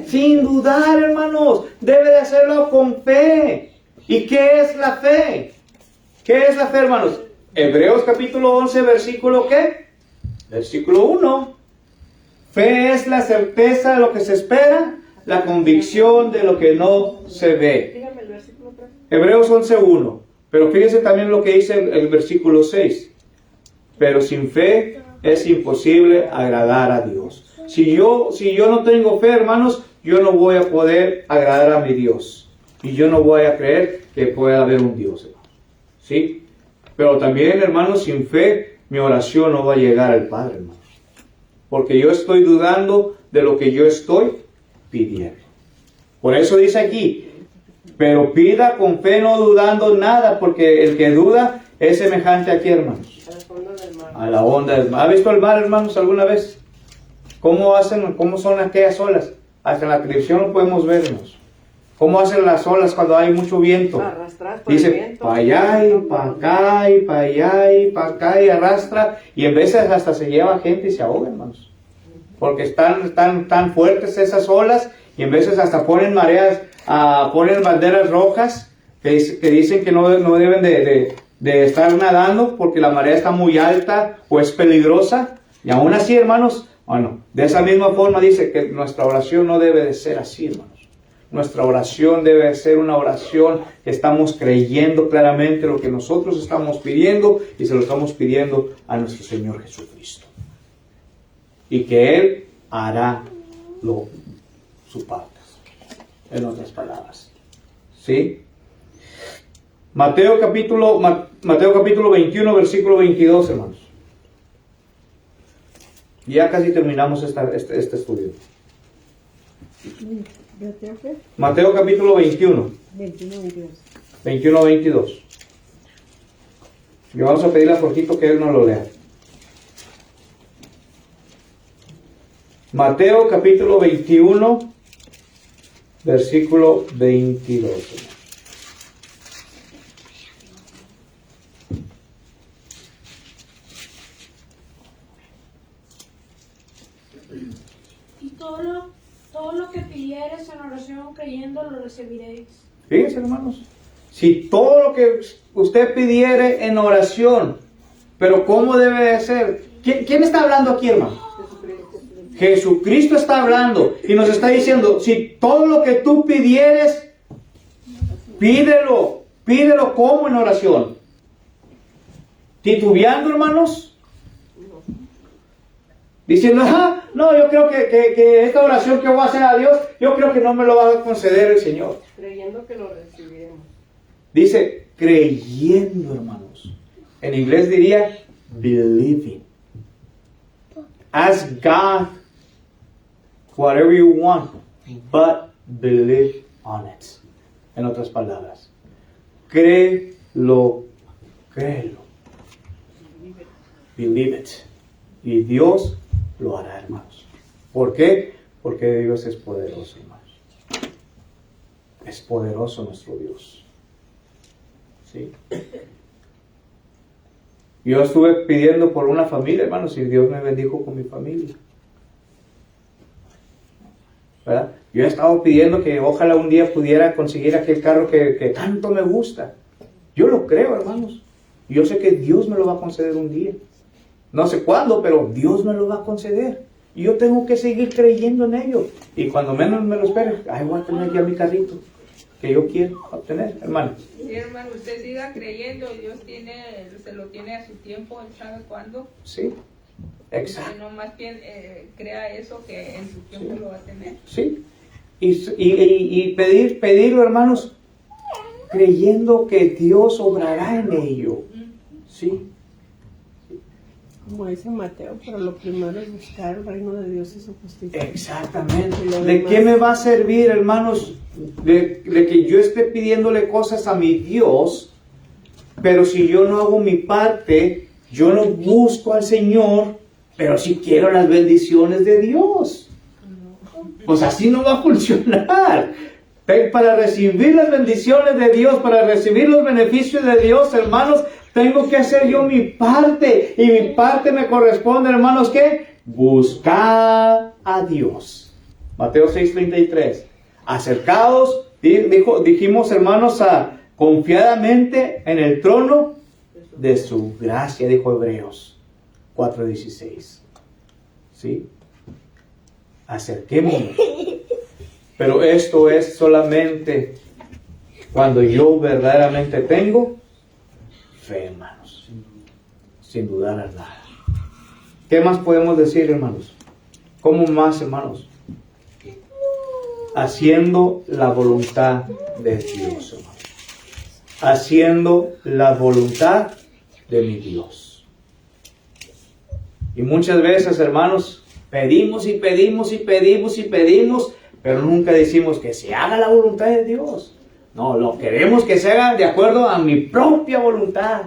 [SPEAKER 1] Sin dudar, hermanos. Debe de hacerlo con fe. ¿Y qué es la fe? ¿Qué es la fe, hermanos? Hebreos capítulo 11, versículo ¿qué? Versículo 1. Fe es la certeza de lo que se espera, la convicción de lo que no se ve.
[SPEAKER 4] Dígame el versículo 3.
[SPEAKER 1] Hebreos 11:1. Pero fíjense también lo que dice el versículo 6. Pero sin fe es imposible agradar a Dios. Si yo no tengo fe, hermanos, yo no voy a poder agradar a mi Dios. Y yo no voy a creer que pueda haber un Dios, hermanos. ¿Sí? Pero también, hermanos, sin fe, mi oración no va a llegar al Padre, hermanos. porque yo estoy dudando de lo que yo estoy pidiendo. Por eso dice aquí, pero pida con fe no dudando nada, porque el que duda es semejante a qué, hermanos.
[SPEAKER 4] A la onda del mar.
[SPEAKER 1] A la onda del mar. ¿Ha visto el mar, hermanos, alguna vez? ¿Cómo son aquellas olas? Hasta en la televisión lo podemos ver, hermanos. ¿Cómo hacen las olas cuando hay mucho viento?
[SPEAKER 4] Arrastras por el
[SPEAKER 1] Dice,
[SPEAKER 4] viento.
[SPEAKER 1] para allá y para acá y para allá y para acá y arrastra. Y en veces hasta se lleva gente y se ahoga, hermanos. Porque están tan fuertes esas olas y en veces hasta ponen ponen banderas rojas que dicen que no deben de estar nadando porque la marea está muy alta o es peligrosa. Y aún así, hermanos, bueno, de esa misma forma dice que nuestra oración no debe de ser así, hermanos. Nuestra oración debe ser una oración que estamos creyendo claramente lo que nosotros estamos pidiendo y se lo estamos pidiendo a nuestro Señor Jesucristo. Y que Él hará su parte, en otras palabras. ¿Sí? Mateo capítulo 21, versículo 22, hermanos. Ya casi terminamos este estudio. Mateo capítulo 21. 21, 22. Y vamos a pedirle a Jorgito que él nos lo lea. Mateo capítulo 21, versículo 22.
[SPEAKER 10] Y todo lo que pidieres en oración creyendo lo recibiréis.
[SPEAKER 1] Fíjense, hermanos. Si todo lo que usted pidiere en oración, pero ¿cómo debe de ser? ¿Quién está hablando aquí, hermano? Jesucristo está hablando y nos está diciendo, si todo lo que tú pidieres, pídelo como en oración. ¿Titubeando, hermanos? Diciendo, no, yo creo que esta oración que voy a hacer a Dios, yo creo que no me lo va a conceder el Señor.
[SPEAKER 4] Creyendo que lo recibiremos.
[SPEAKER 1] Dice, creyendo, hermanos. En inglés diría, believing. Ask God whatever you want, but believe on it. En otras palabras, créelo. Believe it. Y Dios lo hará, hermanos. ¿Por qué? Porque Dios es poderoso, hermanos. Es poderoso nuestro Dios. ¿Sí? Yo estuve pidiendo por una familia, hermanos, y Dios me bendijo con mi familia. ¿Verdad? Yo he estado pidiendo que ojalá un día pudiera conseguir aquel carro que tanto me gusta. Yo lo creo, hermanos. Yo sé que Dios me lo va a conceder un día. No sé cuándo, pero Dios me lo va a conceder. Y yo tengo que seguir creyendo en ello. Y cuando menos me lo espere, voy a tener ya mi carrito que yo quiero obtener, hermano.
[SPEAKER 5] Sí, hermano, usted siga creyendo. Dios se lo tiene a su tiempo. Él sabe cuándo.
[SPEAKER 1] Sí, exacto.
[SPEAKER 5] Y no más bien crea eso que en su tiempo lo va a tener.
[SPEAKER 1] Sí. Y pedirlo, hermanos, creyendo que Dios obrará en ello. Sí.
[SPEAKER 2] Como dice Mateo, pero lo primero es buscar el reino de Dios y su justicia.
[SPEAKER 1] Exactamente. ¿De qué me va a servir, hermanos, de que yo esté pidiéndole cosas a mi Dios, pero si yo no hago mi parte, yo no busco al Señor, pero si quiero las bendiciones de Dios? Pues así no va a funcionar. Para recibir las bendiciones de Dios, para recibir los beneficios de Dios, hermanos, tengo que hacer yo mi parte. Y mi parte me corresponde, hermanos, ¿qué? Buscar a Dios. Mateo 6:33. Acercaos, dijimos, hermanos, confiadamente en el trono de su gracia, dijo Hebreos 4:16. ¿Sí? Acerquémonos. Pero esto es solamente cuando yo verdaderamente tengo fe, hermanos. Sin dudar a nada. ¿Qué más podemos decir, hermanos? ¿Cómo más, hermanos? Haciendo la voluntad de Dios, hermanos. Haciendo la voluntad de mi Dios. Y muchas veces, hermanos, Pedimos y pedimos y pedimos y pedimos, pero nunca decimos que se haga la voluntad de Dios. No, lo queremos que se haga de acuerdo a mi propia voluntad.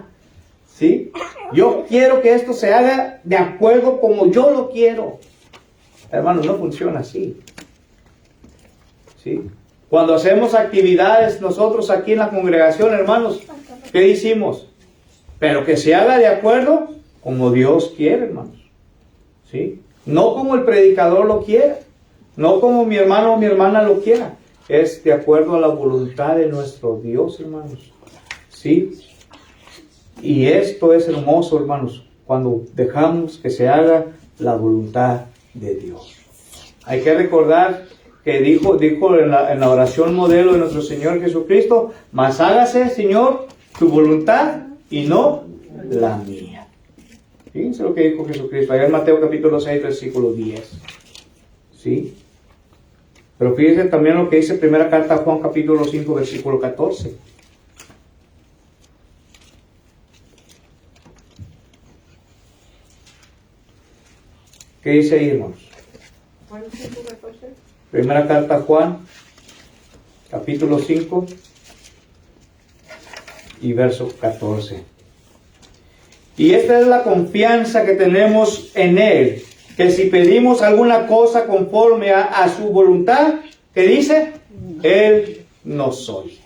[SPEAKER 1] ¿Sí? Yo quiero que esto se haga de acuerdo como yo lo quiero. Hermanos, no funciona así. ¿Sí? Cuando hacemos actividades nosotros aquí en la congregación, hermanos, ¿qué decimos? Pero que se haga de acuerdo como Dios quiere, hermanos. ¿Sí? No como el predicador lo quiera. No como mi hermano o mi hermana lo quiera. Es de acuerdo a la voluntad de nuestro Dios, hermanos. ¿Sí? Y esto es hermoso, hermanos, cuando dejamos que se haga la voluntad de Dios. Hay que recordar que dijo en la oración modelo de nuestro Señor Jesucristo: mas hágase, Señor, tu voluntad y no la mía. Fíjense lo que dijo Jesucristo allá en Mateo capítulo 6, versículo 10. ¿Sí? Pero fíjense también lo que dice primera carta a Juan capítulo 5, versículo 14. ¿Qué dice ahí, hermanos? Primera carta a Juan, capítulo 5 y verso 14. Y esta es la confianza que tenemos en Él, que si pedimos alguna cosa conforme a su voluntad, ¿qué dice? Él nos oye.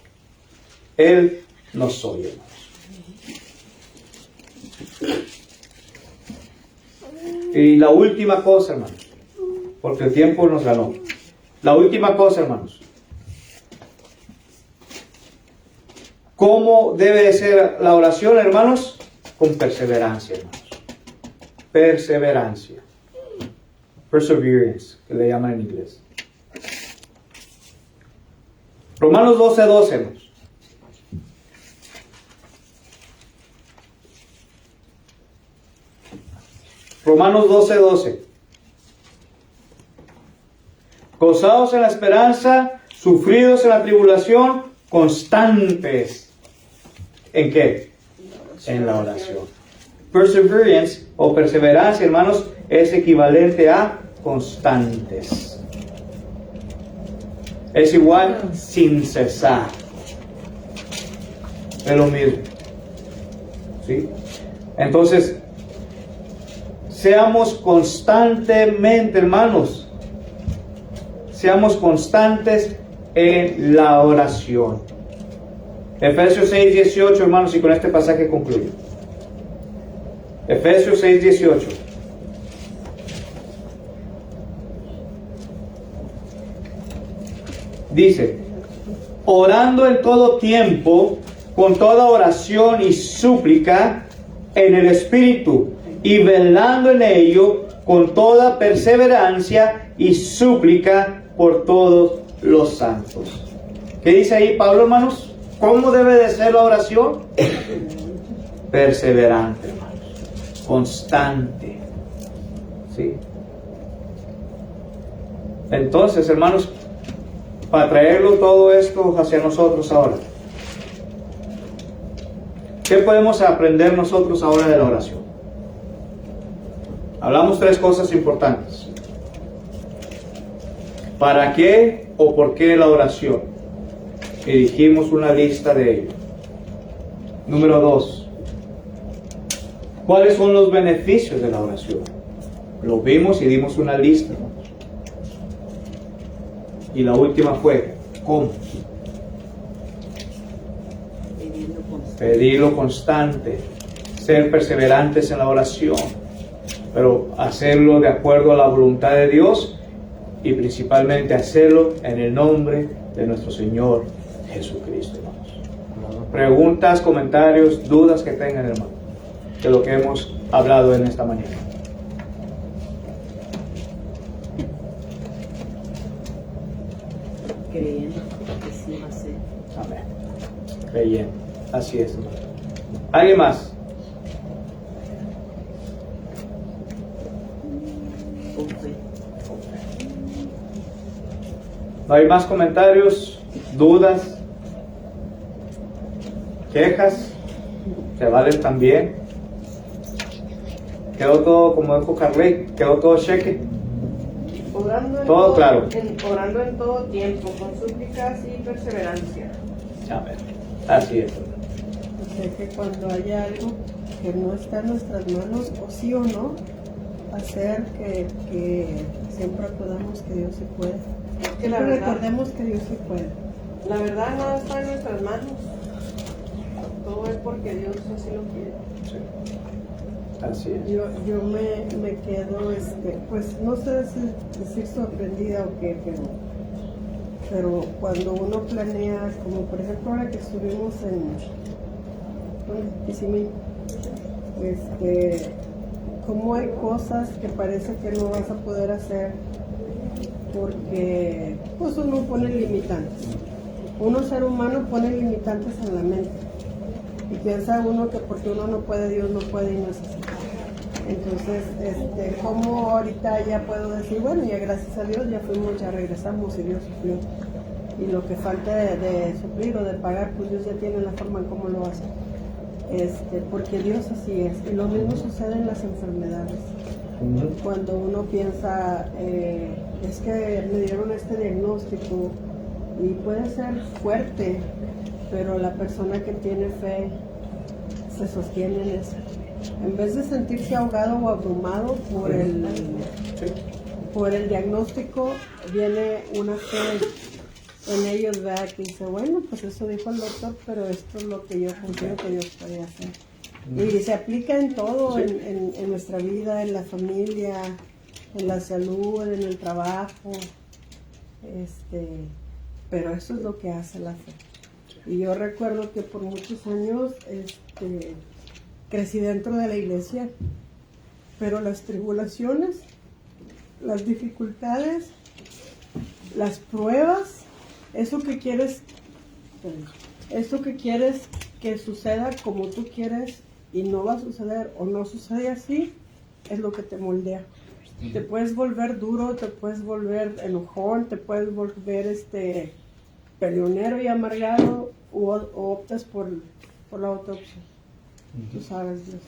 [SPEAKER 1] Él nos oye, hermanos. Y la última cosa, hermanos, porque el tiempo nos ganó. La última cosa, hermanos. ¿Cómo debe de ser la oración, hermanos? Con perseverancia, hermanos. Perseverancia. Perseverance, que le llaman en inglés. Romanos 12:12, hermanos. Romanos 12:12. Gozados en la esperanza, sufridos en la tribulación, constantes. ¿En qué? En la oración. Perseverance o perseverancia, hermanos, es equivalente a constantes. Es igual sin cesar. Es lo mismo. ¿Sí? Entonces, seamos constantemente, hermanos, seamos constantes en la oración. Efesios 6:18, hermanos, y con este pasaje concluyo. Efesios 6:18. Dice: orando en todo tiempo, con toda oración y súplica en el Espíritu, y velando en ello con toda perseverancia y súplica por todos los santos. ¿Qué dice ahí Pablo, hermanos? ¿Cómo debe de ser la oración? Perseverante, hermanos. Constante. ¿Sí? Entonces, hermanos, para traerlo todo esto hacia nosotros ahora, ¿qué podemos aprender nosotros ahora de la oración? Hablamos tres cosas importantes. ¿Para qué o por qué la oración? Y dijimos una lista de ellos. Número 2. ¿Cuáles son los beneficios de la oración? Lo vimos y dimos una lista. Y la última fue, ¿cómo? Pedirlo constante. Ser perseverantes en la oración. Pero hacerlo de acuerdo a la voluntad de Dios y principalmente hacerlo en el nombre de nuestro Señor Jesucristo, hermanos. Preguntas, comentarios, dudas que tengan, hermanos, de lo que hemos hablado en esta mañana.
[SPEAKER 9] Creyendo que sí va a ser.
[SPEAKER 1] Amén. Creyendo. Así es, hermano. ¿Alguien más?
[SPEAKER 9] Con fe.
[SPEAKER 1] ¿No hay más comentarios, dudas, quejas? Se valen también. Quedó todo, como dijo Carly, quedó todo cheque. Todo claro.
[SPEAKER 4] Orando en todo tiempo, con súplicas y perseverancia.
[SPEAKER 1] Amén. Así es.
[SPEAKER 2] O sea que cuando haya algo que no está en nuestras manos, o sí o no, hacer que siempre acordamos que Dios sí puede.
[SPEAKER 4] Que la
[SPEAKER 2] Siempre
[SPEAKER 4] verdad-
[SPEAKER 2] recordemos que Dios sí puede.
[SPEAKER 4] La verdad nada está en nuestras manos. Todo es porque Dios así lo quiere.
[SPEAKER 1] Sí. Así es.
[SPEAKER 2] Yo me quedo, pues no sé decir sorprendida o qué, pero cuando uno planea, como por ejemplo ahora que estuvimos en Kissimmee, como hay cosas que parece que no vas a poder hacer porque pues uno pone limitantes. Uno ser humano pone limitantes en la mente y piensa uno que porque uno no puede, Dios no puede y no es así. Entonces, como ahorita ya puedo decir, bueno, ya gracias a Dios ya fuimos, ya regresamos y Dios suplió. Y lo que falta de suplir o de pagar, pues Dios ya tiene la forma en cómo lo hace. Porque Dios así es. Y lo mismo sucede en las enfermedades. Cuando uno piensa, es que me dieron este diagnóstico y puede ser fuerte, pero la persona que tiene fe se sostiene en eso. En vez de sentirse ahogado o abrumado por el diagnóstico, viene una fe en ellos, ¿verdad? Que dice, bueno, pues eso dijo el doctor, pero esto es lo que yo confío que Dios puede hacer. Y se aplica en todo, en nuestra vida, en la familia, en la salud, en el trabajo, pero eso es lo que hace la fe. Y yo recuerdo que por muchos años crecí dentro de la iglesia, pero las tribulaciones, las dificultades, las pruebas, eso que quieres que suceda como tú quieres y no va a suceder o no sucede así, es lo que te moldea. Te puedes volver duro, te puedes volver enojón, te puedes volver peleonero y amargado o optas por la otra opción. Tú sabes, Dios.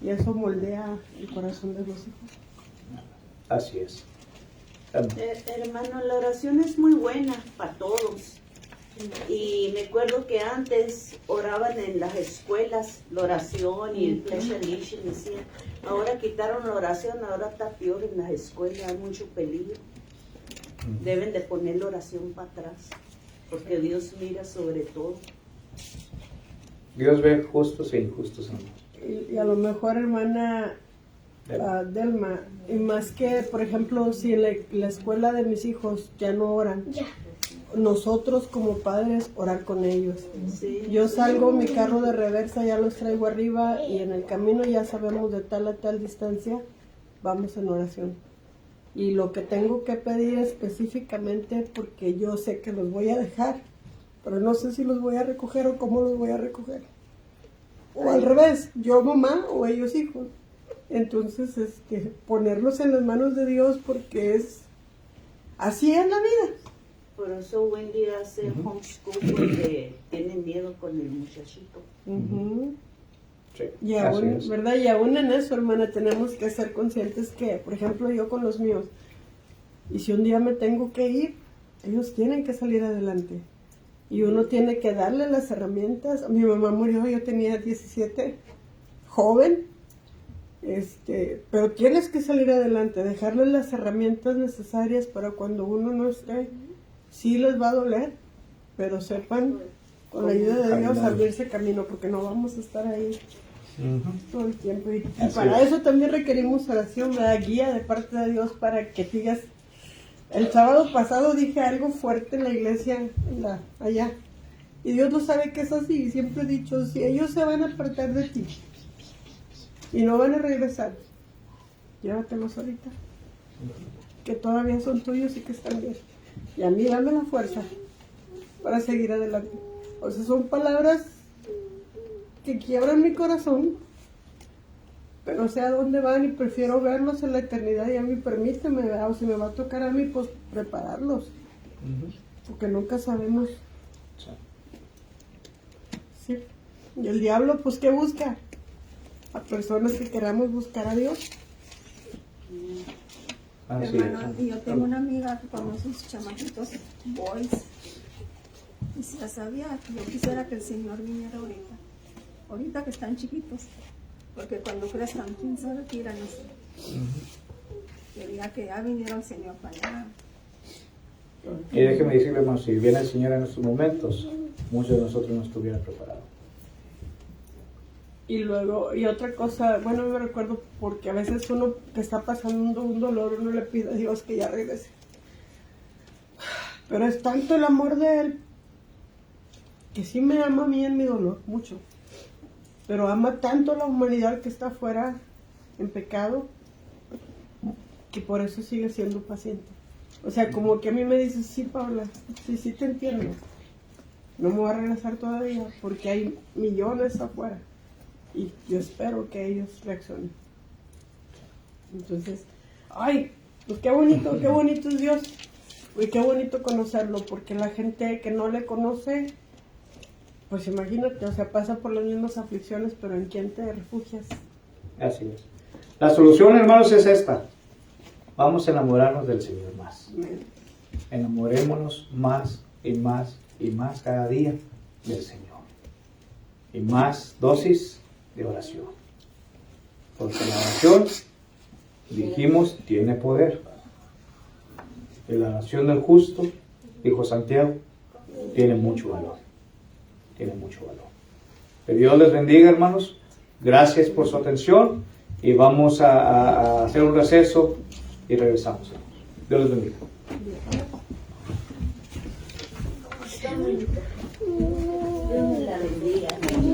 [SPEAKER 2] Y eso moldea el corazón de los hijos.
[SPEAKER 1] Así es.
[SPEAKER 9] Hermano, la oración es muy buena para todos. Y me acuerdo que antes oraban en las escuelas la oración y el Pledge of Allegiance decían. Ahora quitaron la oración, ahora está peor en las escuelas, hay mucho peligro. Deben de poner la oración para atrás, porque Dios mira sobre todo.
[SPEAKER 1] Dios ve justos e injustos.
[SPEAKER 2] Y a lo mejor, hermana Delma, y más que, por ejemplo, si en la escuela de mis hijos ya no oran, nosotros como padres orar con ellos.
[SPEAKER 9] Sí.
[SPEAKER 2] Yo salgo, mi carro de reversa ya los traigo arriba y en el camino ya sabemos de tal a tal distancia, vamos en oración. Y lo que tengo que pedir específicamente, porque yo sé que los voy a dejar, pero no sé si los voy a recoger o cómo los voy a recoger. O al revés, yo mamá o ellos hijos. Entonces, ponerlos en las manos de Dios porque así es la vida.
[SPEAKER 9] Por eso Wendy hace homeschool porque tiene miedo con el muchachito.
[SPEAKER 1] Sí,
[SPEAKER 2] Y
[SPEAKER 1] así
[SPEAKER 2] aún,
[SPEAKER 1] es.
[SPEAKER 2] ¿verdad? Y aún en eso, hermana, tenemos que ser conscientes que, por ejemplo, yo con los míos, y si un día me tengo que ir, ellos tienen que salir adelante. Y uno tiene que darle las herramientas. Mi mamá murió, yo tenía 17, joven, pero tienes que salir adelante, dejarles las herramientas necesarias para cuando uno no esté. Sí les va a doler, pero sepan, con la ayuda de Dios, abrirse camino, porque no vamos a estar ahí todo el tiempo. Y para eso también requerimos oración, la guía de parte de Dios para que digas. El sábado pasado dije algo fuerte en la iglesia, allá. Y Dios lo sabe que es así. Y siempre he dicho, si ellos se van a apartar de ti y no van a regresar, llévatelos ahorita. Que todavía son tuyos y que están bien. Y a mí dame la fuerza para seguir adelante. O sea, son palabras que quiebran mi corazón, pero sé a dónde van y prefiero verlos en la eternidad. Y a mí permíteme, o si me va a tocar a mí, pues prepararlos, porque nunca sabemos. Sí. Y el diablo, pues, ¿qué busca? A personas que queramos buscar a Dios.
[SPEAKER 1] Así
[SPEAKER 3] hermano,
[SPEAKER 1] es.
[SPEAKER 3] y yo tengo una amiga que con sus chamaquitos boys, y si ya sabía, yo quisiera que el Señor viniera ahorita que están chiquitos, porque cuando crezcan, quién sabe qué irán a hacer. Quería que ya viniera el Señor para allá.
[SPEAKER 1] Y déjeme decirle, hermano, si viene el Señor en estos momentos, muchos de nosotros no estuvieran preparados.
[SPEAKER 2] Y luego, y otra cosa, bueno, me recuerdo porque a veces uno que está pasando un dolor, uno le pide a Dios que ya regrese. Pero es tanto el amor de Él que sí me ama a mí en mi dolor, mucho. Pero ama tanto a la humanidad que está afuera en pecado, que por eso sigue siendo paciente. O sea, como que a mí me dice, sí, Paula, sí te entiendo. No me voy a regresar todavía porque hay millones afuera. Y yo espero que ellos reaccionen. Entonces, ay, pues qué bonito es Dios. Y qué bonito conocerlo, porque la gente que no le conoce, pues imagínate, o sea, pasa por las mismas aflicciones, pero ¿en quién te refugias?
[SPEAKER 1] Así es. La solución, hermanos, es esta. Vamos a enamorarnos del Señor más. Enamorémonos más y más y más cada día del Señor. Y más dosis de oración. Porque la oración, dijimos, tiene poder. Y la oración del justo, dijo Santiago, tiene mucho valor. Tiene mucho valor. Que Dios les bendiga, hermanos. Gracias por su atención. Y vamos a hacer un receso y regresamos, hermanos. Dios les bendiga.
[SPEAKER 9] Dios me la bendiga.